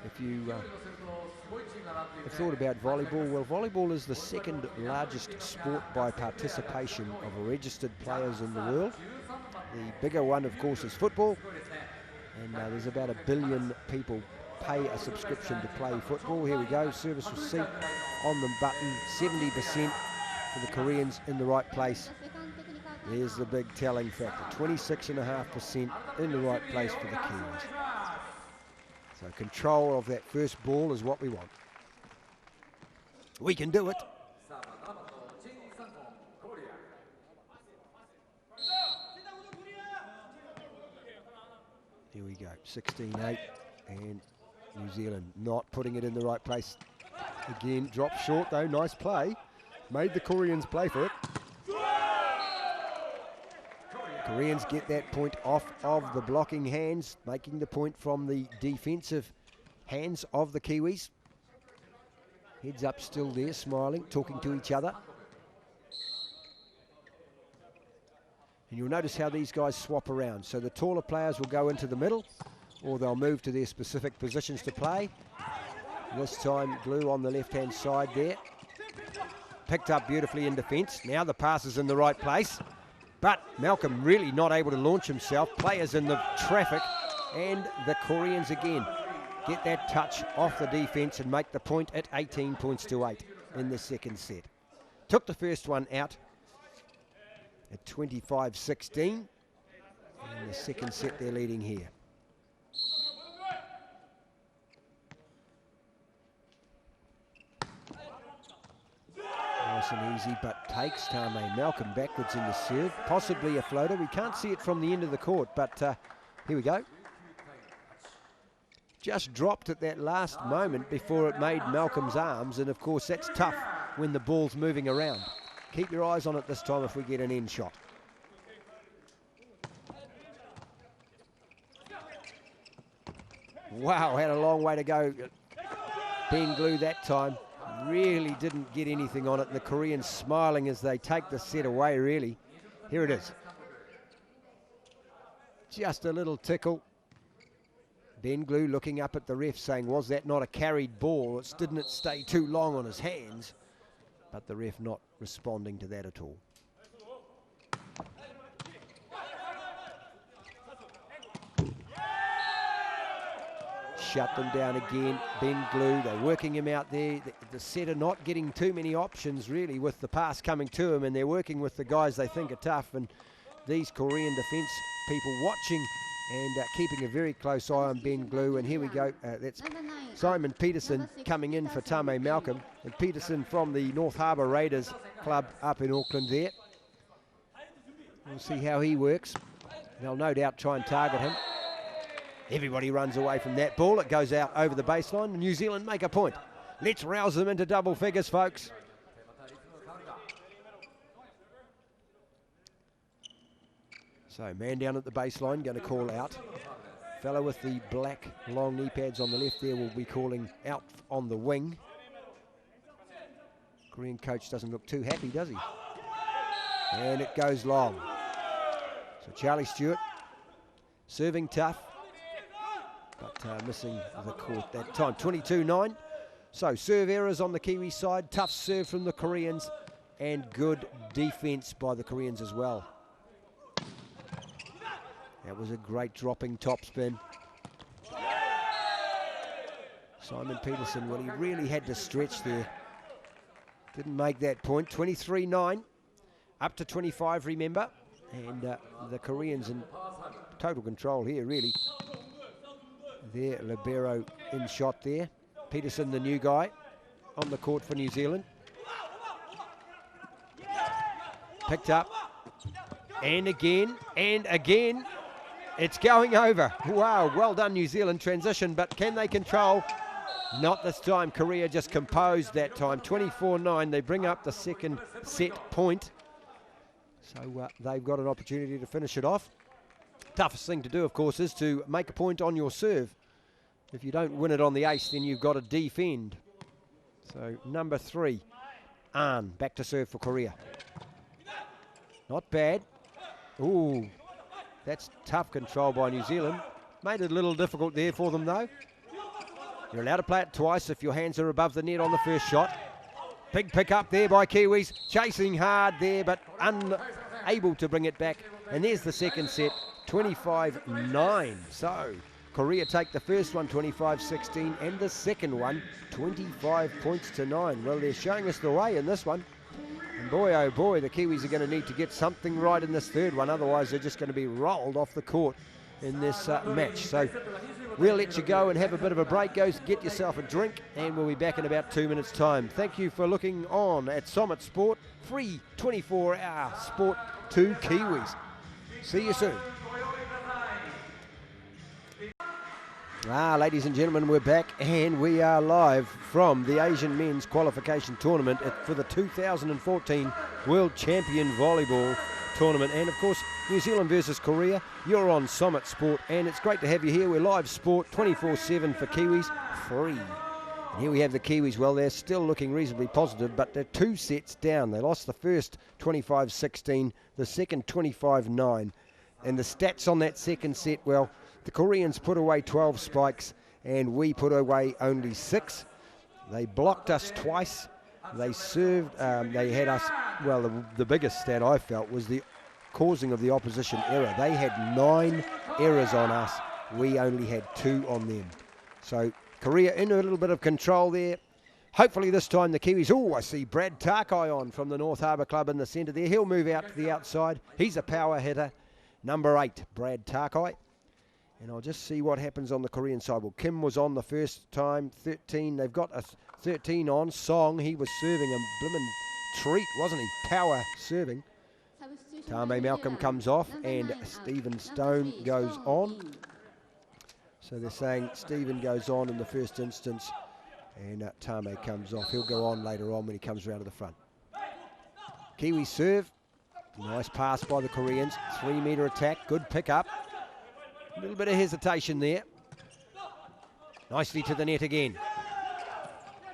If you have thought about volleyball, well, volleyball is the second largest sport by participation of registered players in the world. The bigger one, of course, is football, and there's about 1 billion people pay a subscription to play football. Here we go, service receipt on the button, 70% for the Koreans in the right place. There's the big telling factor, 26.5% in the right place for the Kiwis. So control of that first ball is what we want. We can do it. go, 16-8, and New Zealand not putting it in the right place. Again, dropped short though, nice play. Made the Koreans play for it. Koreans get that point off of the blocking hands, making the point from the defensive hands of the Kiwis. Heads up still there, smiling, talking to each other. And you'll notice how these guys swap around. So the taller players will go into the middle, or they'll move to their specific positions to play. This time, Glue on the left-hand side there. Picked up beautifully in defence. Now the pass is in the right place. But Malcolm really not able to launch himself. Players in the traffic, and the Koreans again get that touch off the defence and make the point at 18 points to 8 in the second set. Took the first one out at 25-16. In the second set, they're leading here. Nice and easy, but takes Tame Malcolm backwards in the serve. Possibly a floater. We can't see it from the end of the court, but here we go. Just dropped at that last moment before it made Malcolm's arms, and of course that's tough when the ball's moving around. Keep your eyes on it this time if we get an end shot. Wow, had a long way to go. Ben Glue that time really didn't get anything on it, and the Koreans smiling as they take the set away, really. Here it is. Just a little tickle. Ben Glue looking up at the ref saying, was that not a carried ball? Didn't it stay too long on his hands? But the ref not responding to that at all. Shut them down again. Ben Glue, they're working him out there. The setter not getting too many options really with the pass coming to him, and they're working with the guys they think are tough, and these Korean defence people watching and keeping a very close eye on Ben Glue. And here we go. That's Simon Peterson coming in for Tame Malcolm. And Peterson from the North Harbour Raiders club up in Auckland there. We'll see how he works. They'll no doubt try and target him. Everybody runs away from that ball. It goes out over the baseline. New Zealand make a point. Let's rouse them into double figures, folks. So man down at the baseline, going to call out. Fellow with the black long knee pads on the left there will be calling out on the wing. Korean coach doesn't look too happy, does he? And it goes long. So Charlie Stewart serving tough, but missing the court that time. 22-9. So serve errors on the Kiwi side. Tough serve from the Koreans, and good defense by the Koreans as well. That was a great dropping topspin. Simon Peterson, well, he really had to stretch there. Didn't make that point. 23-9. Up to 25, remember. And the Koreans in total control here, really. Their libero in shot there. Peterson, the new guy, on the court for New Zealand. Picked up. And again, and again. It's going over. Wow, well done, New Zealand. Transition, but can they control? Not this time. Korea just composed that time. 24-9. They bring up the second set point. So they've got an opportunity to finish it off. Toughest thing to do, of course, is to make a point on your serve. If you don't win it on the ace, then you've got to defend. So number 3, Ahn, back to serve for Korea. Not bad. Ooh. That's tough control by New Zealand. Made it a little difficult there for them, though. You're allowed to play it twice if your hands are above the net on the first shot. Big pick up there by Kiwis. Chasing hard there, but unable to bring it back. And there's the second set, 25-9. So Korea take the first one, 25-16, and the second one, 25 points to 9. Well, they're showing us the way in this one. And boy, oh boy, the Kiwis are going to need to get something right in this third one. Otherwise, they're just going to be rolled off the court in this match. So we'll let you go and have a bit of a break. Go get yourself a drink, and we'll be back in about 2 minutes' time. Thank you for looking on at Summit Sport. Free 24-hour sport to Kiwis. See you soon. Ladies and gentlemen, we're back and we are live from the Asian Men's Qualification Tournament for the 2014 World Champion Volleyball Tournament. And of course, New Zealand versus Korea. You're on Summit Sport and it's great to have you here. We're live sport 24/7 for Kiwis, free. And here we have the Kiwis. Well, they're still looking reasonably positive, but they're 2 sets down. They lost the first 25-16, the second 25-9. And the stats on that second set, well, the Koreans put away 12 spikes and we put away only 6. They blocked us twice. They served, they had us, well, the biggest stat I felt was the causing of the opposition error. They had 9 errors on us. We only had 2 on them. So Korea in a little bit of control there. Hopefully this time the Kiwis, I see Brad Tarkai on from the North Harbour Club in the centre there. He'll move out to the outside. He's a power hitter. Number 8, Brad Tarkai. And I'll just see what happens on the Korean side. Well, Kim was on the first time, 13. They've got a 13 on. Song, he was serving a blimmin' treat, wasn't he? Power serving. Tame Malcolm comes off and Stephen Stone goes on. So they're saying Stephen goes on in the first instance and Tame comes off. He'll go on later on when he comes around to the front. Kiwi serve. Nice pass by the Koreans. 3-metre attack. Good pick up. A little bit of hesitation there. Nicely to the net again.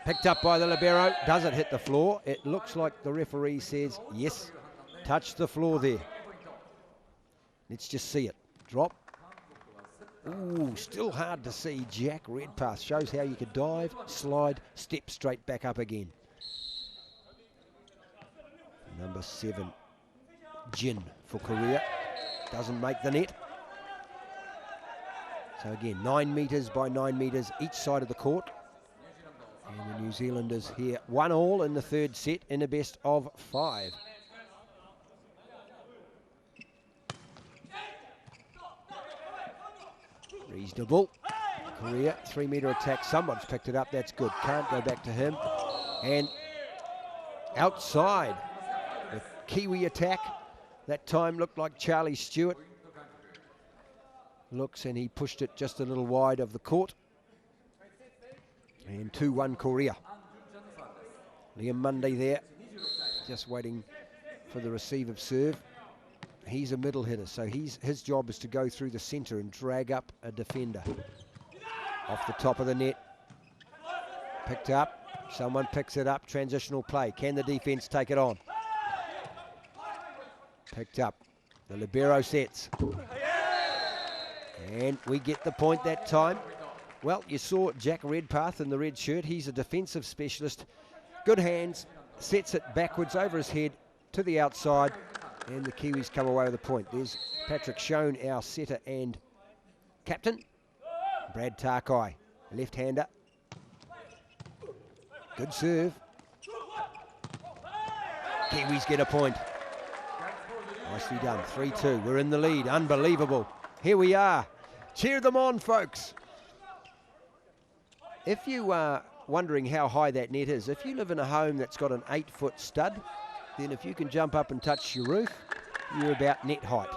Picked up by the libero. Does it hit the floor? It looks like the referee says yes. Touched the floor there. Let's just see it. Drop. Ooh, still hard to see. Jack Redpath shows how you could dive, slide, step straight back up again. Number 7, Jin for Korea. Doesn't make the net. So again, 9 metres by 9 metres each side of the court. And the New Zealanders here 1-all in the third set in a best of 5. Reasonable. Korea, 3-metre attack. Someone's picked it up. That's good. Can't go back to him. And outside, the Kiwi attack. That time looked like Charlie Stewart. Looks and he pushed it just a little wide of the court. And 2-1 Korea. Liam Munday there, just waiting for the receive of serve. He's a middle hitter, so his job is to go through the centre and drag up a defender. Off the top of the net. Picked up. Someone picks it up. Transitional play. Can the defence take it on? Picked up. The libero sets. And we get the point that time. Well, you saw Jack Redpath in the red shirt. He's a defensive specialist. Good hands. Sets it backwards over his head to the outside. And the Kiwis come away with a point. There's Patrick Schoen, our setter and captain. Brad Tarkai, left-hander. Good serve. Kiwis get a point. Nicely done. 3-2. We're in the lead. Unbelievable. Here we are. Cheer them on, folks. If you are wondering how high that net is, if you live in a home that's got an 8-foot stud, then if you can jump up and touch your roof, you're about net height.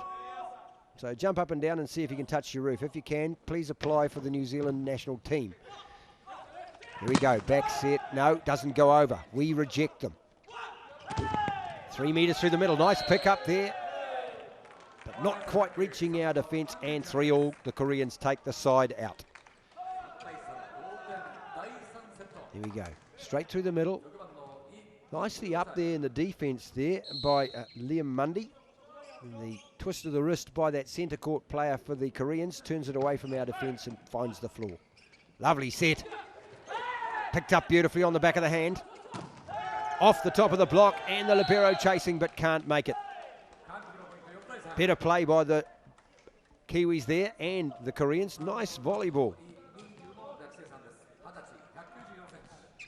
So jump up and down and see if you can touch your roof. If you can, please apply for the New Zealand national team. Here we go. Back set. No, doesn't go over. We reject them. 3 metres through the middle. Nice pick up there. But not quite reaching our defence. And 3-all. The Koreans take the side out. Here we go. Straight through the middle. Nicely up there in the defence there by Liam Munday. And the twist of the wrist by that centre court player for the Koreans. Turns it away from our defence and finds the floor. Lovely set. Picked up beautifully on the back of the hand. Off the top of the block and the libero chasing but can't make it. Better play by the Kiwis there and the Koreans. Nice volleyball.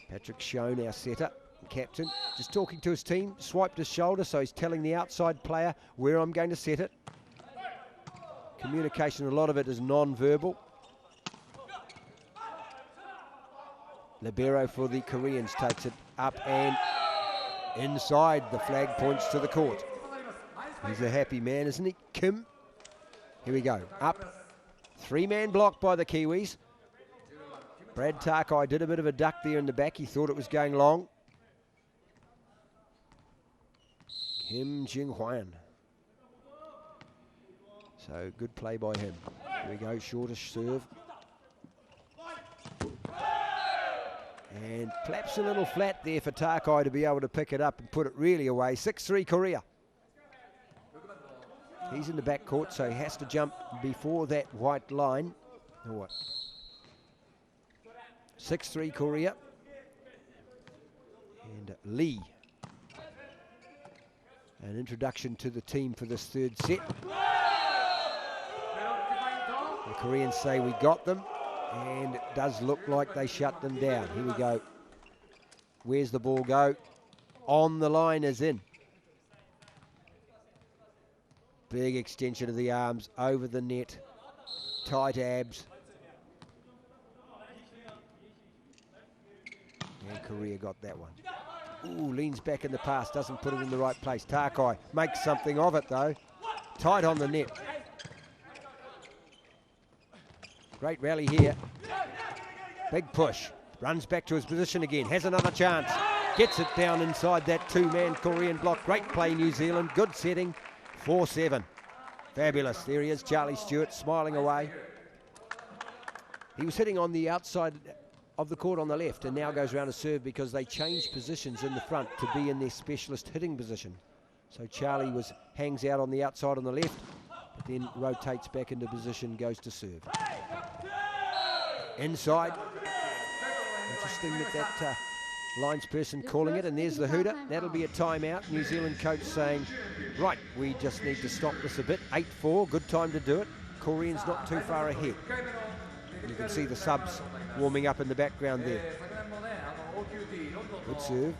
Patrick Schoen, our setter, captain, just talking to his team, swiped his shoulder, so he's telling the outside player where I'm going to set it. Communication, a lot of it is non-verbal. Libero for the Koreans takes it up and inside. The flag points to the court. He's a happy man, isn't he? Kim. Here we go. Up. 3-man block by the Kiwis. Brad Tarkai did a bit of a duck there in the back. He thought it was going long. Kim Jing-Hwan. So good play by him. Here we go, shortish serve. And flaps a little flat there for Tarkai to be able to pick it up and put it really away. 6-3 Korea. He's in the back court, so he has to jump before that white line. Or what? 6-3 Korea. And Lee. An introduction to the team for this third set. The Koreans say we got them, and it does look like they shut them down. Here we go. Where's the ball go? On the line is in. Big extension of the arms, over the net, tight abs. And Korea got that one. Ooh, leans back in the pass, doesn't put it in the right place. Tarkai makes something of it though. Tight on the net. Great rally here. Big push. Runs back to his position again. Has another chance. Gets it down inside that two-man Korean block. Great play, New Zealand. Good setting. 4-7. Fabulous. There he is, Charlie Stewart, smiling away. He was hitting on the outside of the court on the left and now goes around to serve because they changed positions in the front to be in their specialist hitting position. So Charlie hangs out on the outside on the left, but then rotates back into position, goes to serve. Inside. Interesting that lines person calling it, and there's the hooter. That'll be a timeout. New Zealand coach saying, right, we just need to stop this a bit. 8-4, good time to do it. Koreans not too far ahead. And you can see the subs warming up in the background there. Good serve,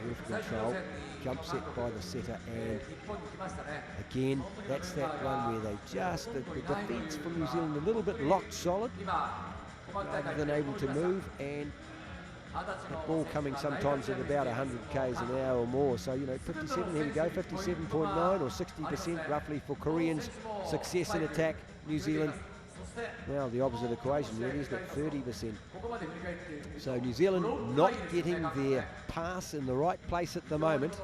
beautiful control. Jump set by the setter, and again, that's that one where they just, the defence from New Zealand a little bit locked solid, rather than able to move, and that ball coming sometimes at about 100 k's an hour or more. So, you know, 57, here we go, 57.9 or 60% roughly for Koreans. Success in attack, New Zealand. Now the opposite equation really, isn't it? 30%. So New Zealand not getting their pass in the right place at the moment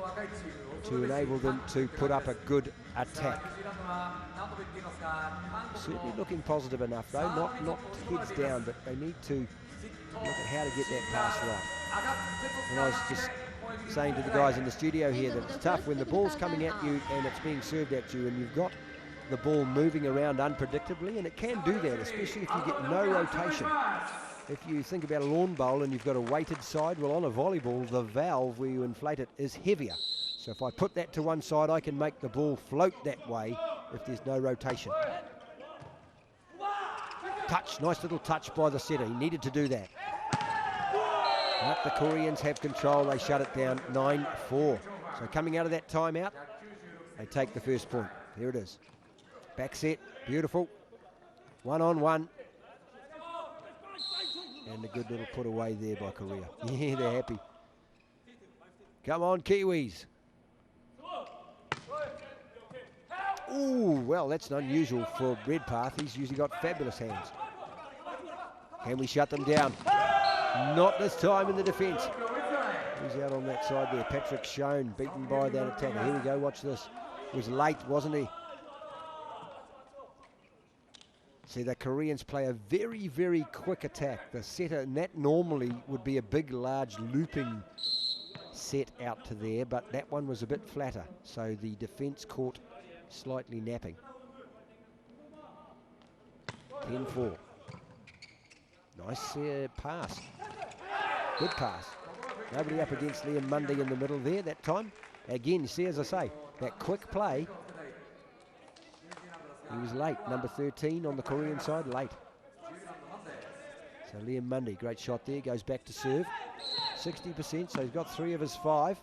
to enable them to put up a good attack. Certainly looking positive enough though, not heads down, but they need to look at how to get that pass right. And I was just saying to the guys in the studio here that it's tough when the ball's coming at you and it's being served at you and you've got the ball moving around unpredictably, and it can do that, especially if you get no rotation. If you think about a lawn bowl and you've got a weighted side, well, on a volleyball, the valve where you inflate it is heavier. So if I put that to one side, I can make the ball float that way if there's no rotation. Touch, nice little touch by the setter. He needed to do that. But the Koreans have control. They shut it down, 9-4. So coming out of that timeout, they take the first point. Here it is. Back set, beautiful. 1-on-1. And a good little put away there by Korea. Yeah, they're happy. Come on, Kiwis. Ooh, well, that's unusual for Redpath. He's usually got fabulous hands. Can we shut them down? Not this time in the defence. He's out on that side there. Patrick Schoen beaten by that attacker. Here we go, watch this. Was late, wasn't he? See, the Koreans play a very, very quick attack. The setter, and that normally would be a big, large looping set out to there, but that one was a bit flatter. So the defence caught slightly napping. 10-4. Nice pass. Good pass. Nobody up against Liam Mundy in the middle there that time. Again, you see, as I say, that quick play. He was late, number 13 on the Korean side, late. So Liam Mundy, great shot there, goes back to serve. 60%, so he's got 3 of his 5.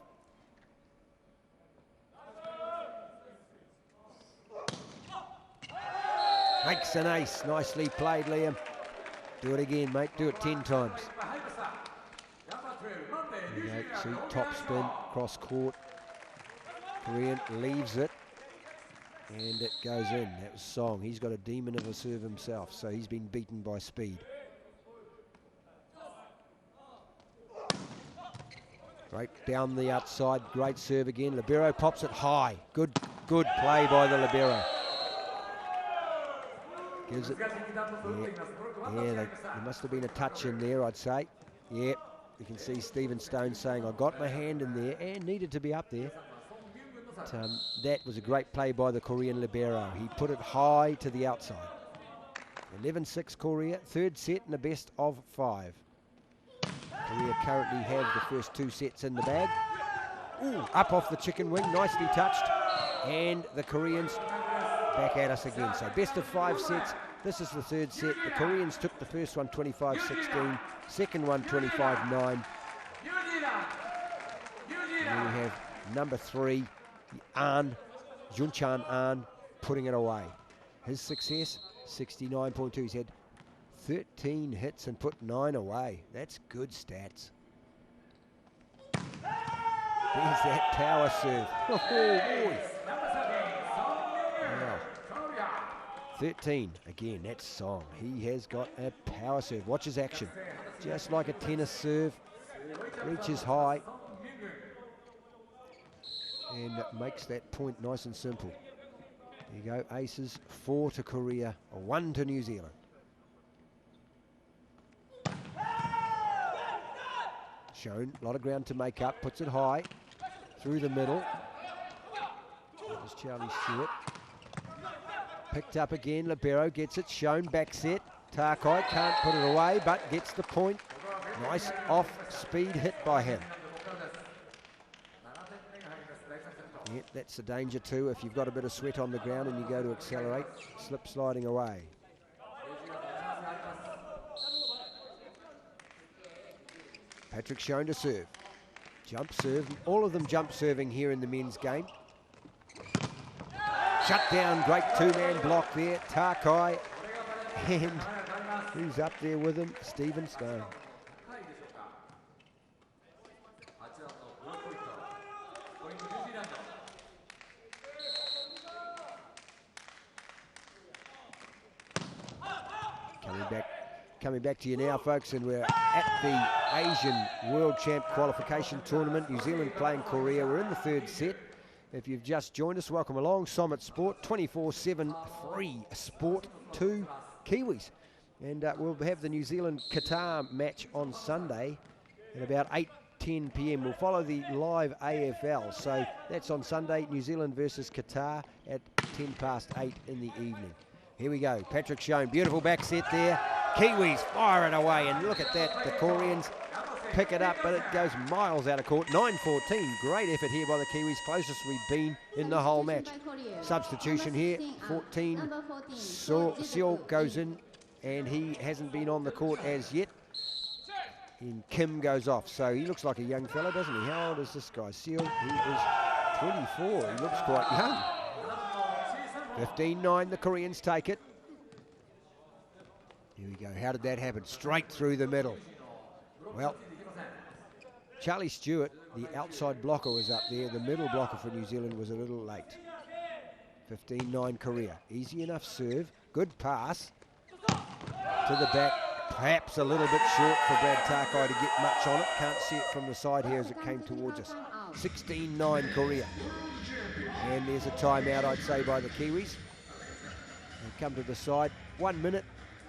Makes an ace, nicely played, Liam. Do it again, mate, do it 10 times. There you go, see, top spin, cross court. Korean leaves it. And it goes in. That was Song. He's got a demon of a serve himself, so he's been beaten by speed. Right down the outside, great serve again. Libero pops it high. Good play by the libero. Gives it. Yeah, there must have been a touch in there, I'd say. Yeah, you can see Stephen Stone saying, I got my hand in there and needed to be up there. But, that was a great play by the Korean libero. He put it high to the outside. 11-6 Korea, third set in the best of 5. Korea currently have the first 2 sets in the bag. Ooh, up off the chicken wing, nicely touched. And the Koreans back at us again. So best of 5 sets. This is the third set. The Koreans took the first one 25-16, second one 25-9. And then we have number 3, Junchan An, putting it away. His success, 69.2. He's had 13 hits and put 9 away. That's good stats. There's that power serve. Oh, boy. Wow. 13. Again, that's Song. He has got a power serve. Watch his action. Just like a tennis serve. Reaches high. And makes that point nice and simple. There you go. Aces. 4 to Korea. 1 to New Zealand. Shown. A lot of ground to make up. Puts it high. Through the middle. That was Charlie Stewart. Picked up again. Libero gets it. Shown. Back set. Takai can't put it away, but gets the point. Nice off-speed hit by him. Yep, that's the danger too. If you've got a bit of sweat on the ground and you go to accelerate, slip sliding away. Patrick Shown to serve. Jump serve. All of them jump serving here in the men's game. Shut down. Great 2-man block there. Takai. And who's up there with him? Stephen Stone. Coming back to you now, folks, and we're at the Asian World Champ Qualification Tournament. New Zealand playing Korea. We're in the third set. If you've just joined us, welcome along. Summit Sport, 24/7 free sport to Kiwis. And we'll have the New Zealand-Qatar match on Sunday at about 8:10 p.m. We'll follow the live AFL. So that's on Sunday, New Zealand versus Qatar at 8:10 in the evening. Here we go. Patrick Shown, beautiful back set there. Kiwis fire it away, and look at that. The Koreans pick it up, but it goes miles out of court. 9-14. Great effort here by the Kiwis. Closest we've been in the whole match. Substitution here. 14. Seo goes in, and he hasn't been on the court as yet. And Kim goes off. So he looks like a young fella, doesn't he? How old is this guy? Seo, he is 24. He looks quite young. 15-9, the Koreans take it. Here we go. How did that happen? Straight through the middle. Well, Charlie Stewart, the outside blocker, was up there. The middle blocker for New Zealand was a little late. 15-9 Korea. Easy enough serve. Good pass to the back. Perhaps a little bit short for Brad Takai to get much on it. Can't see it from the side here as it came towards us. 16-9 Korea. And there's a timeout, I'd say, by the Kiwis. They come to the side. 1 minute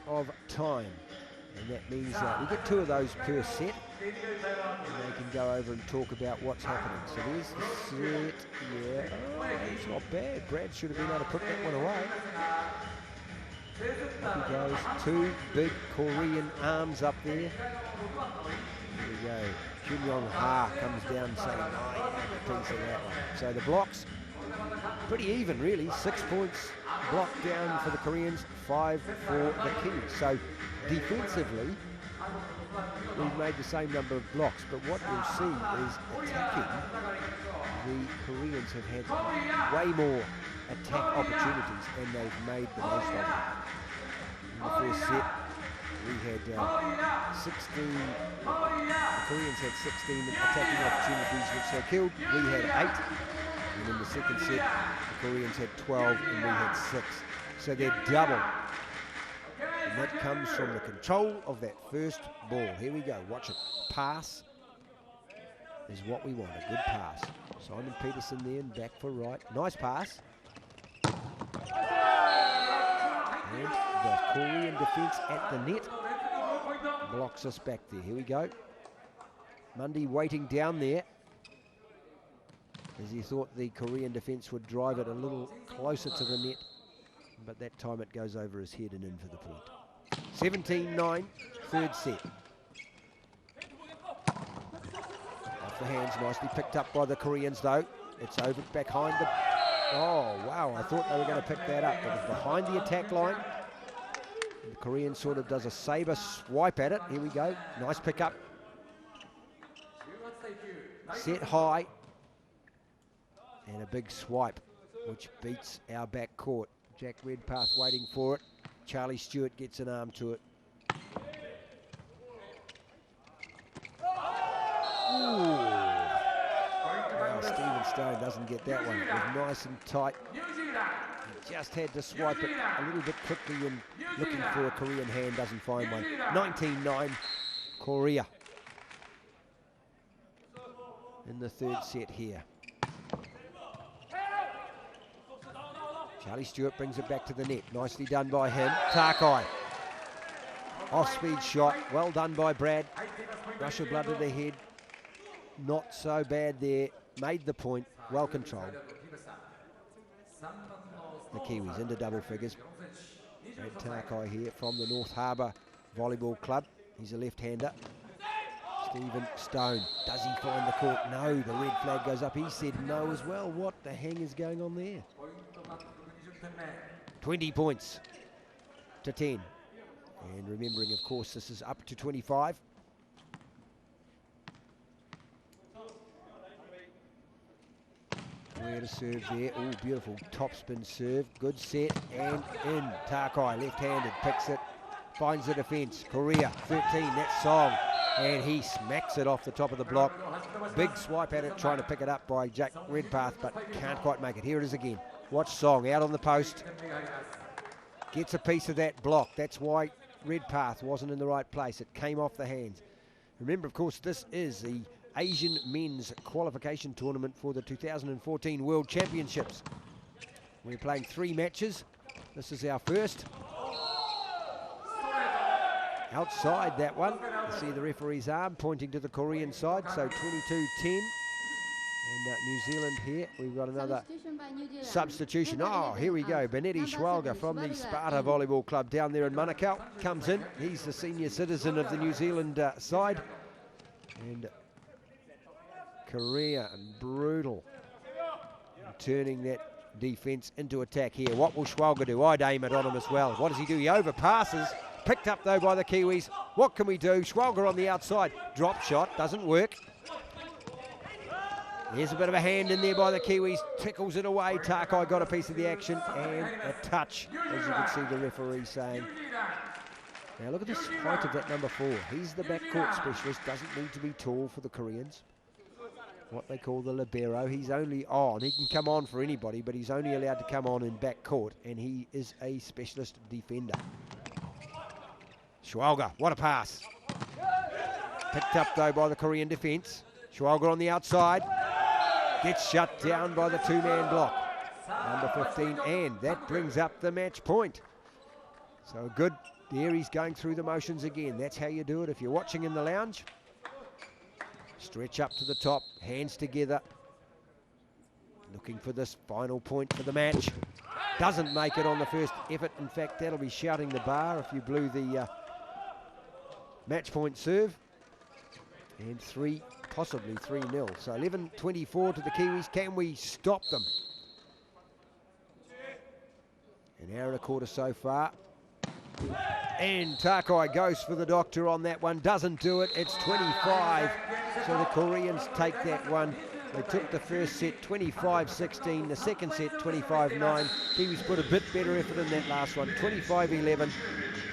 of time. And that means we get 2 of those per set. And they can go over and talk about what's happening. So there's the set. Yeah. Oh, it's not bad. Brad should have been able to put that one away. Up he goes. 2 big Korean arms up there. Here we go. Kim Yong-ha comes down saying, oh, yeah, a piece of that one. So the blocks, pretty even, really. 6 points blocked down for the Koreans, 5 for the Kiwis. So defensively, we've made the same number of blocks, but what you'll see is attacking. The Koreans have had way more attack opportunities, and they've made the most of them. In the first set, we had 16, the Koreans had 16 attacking opportunities which they killed. We had 8. And in the second set, the Koreans had 12 and we had 6. So they're double. And that comes from the control of that first ball. Here we go. Watch it. Pass. is what we want, a good pass. Simon Peterson there and back for right. Nice pass. And the Korean defence at the net blocks us back there. Here we go. Mundy waiting down there as he thought the Korean defence would drive it a little closer to the net, but that time it goes over his head and in for the point. 17-9, third set. Off the hands, nicely picked up by the Koreans though. It's over behind the... Oh, wow, I thought they were going to pick that up. It was behind the attack line. And the Korean sort of does a saber swipe at it. Here we go. Nice pick up. Set high. And a big swipe, which beats our back court. Jack Redpath waiting for it. Charlie Stewart gets an arm to it. Ooh. Wow, Stephen Stone doesn't get that one. It was nice and tight. He just had to swipe it a little bit quickly and looking for a Korean hand, doesn't find one. 19-9, Korea in the third set here. Charlie Stewart brings it back to the net. Nicely done by him. Takai. Off-speed shot. Well done by Brad. Rush of blood to the head. Not so bad there. Made the point. Well controlled. The Kiwis into double figures. Brad Takai here from the North Harbour Volleyball Club. He's a left-hander. Stephen Stone. Does he find the court? No. The red flag goes up. He said no as well. What the hang is going on there? 20 points to 10. And remembering, of course, this is up to 25. Where to serve there. Oh, beautiful topspin serve. Good set and in. Takai, left-handed, picks it, finds the defence. Korea, 13, that's Song. And he smacks it off the top of the block. Big swipe at it, trying to pick it up by Jack Redpath, but can't quite make it. Here it is again. Watch Song out on the post. Gets a piece of that block. That's why Redpath wasn't in the right place. It came off the hands. Remember, of course, this is the Asian men's qualification tournament for the 2014 World Championships. We're playing 3 matches. This is our first. Outside that one, you see the referee's arm pointing to the Korean side, so 22-10. And New Zealand here, we've got another substitution. Oh, here we go. Benetti Schwalger from the Sparta Volleyball Club down there in Manukau comes in. He's the senior citizen of the New Zealand side. And Korea and brutal. Turning that defence into attack here. What will Schwalger do? I'd aim it on him as well. What does he do? He overpasses. Picked up though by the Kiwis. What can we do? Schwalger on the outside. Drop shot. Doesn't work. There's a bit of a hand in there by the Kiwis. Tickles it away. Takai got a piece of the action and a touch, as you can see the referee saying. Now look at the height of that number 4. He's the backcourt specialist. Doesn't need to be tall for the Koreans. What they call the libero. He's only on. He can come on for anybody, but he's only allowed to come on in backcourt, and he is a specialist defender. Schwalger, what a pass. Picked up though by the Korean defence. Schwalger on the outside. Gets shut down by the 2-man block. Number 15, and that brings up the match point. So good. There he's going through the motions again. That's how you do it if you're watching in the lounge. Stretch up to the top, hands together. Looking for this final point for the match. Doesn't make it on the first effort. In fact, that'll be shouting the bar if you blew the match point serve. And possibly 3-0. So 11-24 to the Kiwis. Can we stop them? An hour and a quarter so far. And Takai goes for the doctor on that one. Doesn't do it. It's 25. So the Koreans take that one. They took the first set 25-16. The second set 25-9. Kiwis put a bit better effort in that last one. 25-11.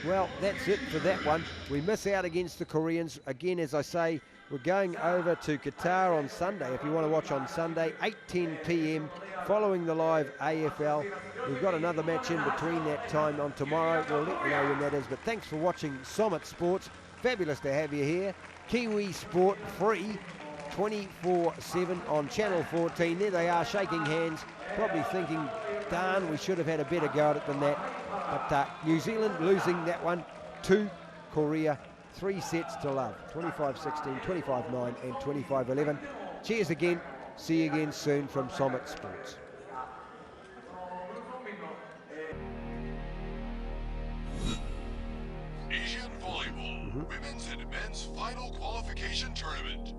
Well, that's it for that one. We miss out against the Koreans. Again, as I say, we're going over to Qatar on Sunday. If you want to watch on Sunday, 8:10 p.m. following the live AFL. We've got another match in between that time on tomorrow. We'll let you know when that is. But thanks for watching Summit Sports. Fabulous to have you here. Kiwi Sport free 24/7 on Channel 14. There they are, shaking hands, probably thinking, darn, we should have had a better go at it than that. But New Zealand losing that one to Korea, 3 sets to love, 25-16, 25-9 and 25-11. Cheers again. See you again soon from Summit Sports. Asian Volleyball Women's and Men's Final Qualification Tournament.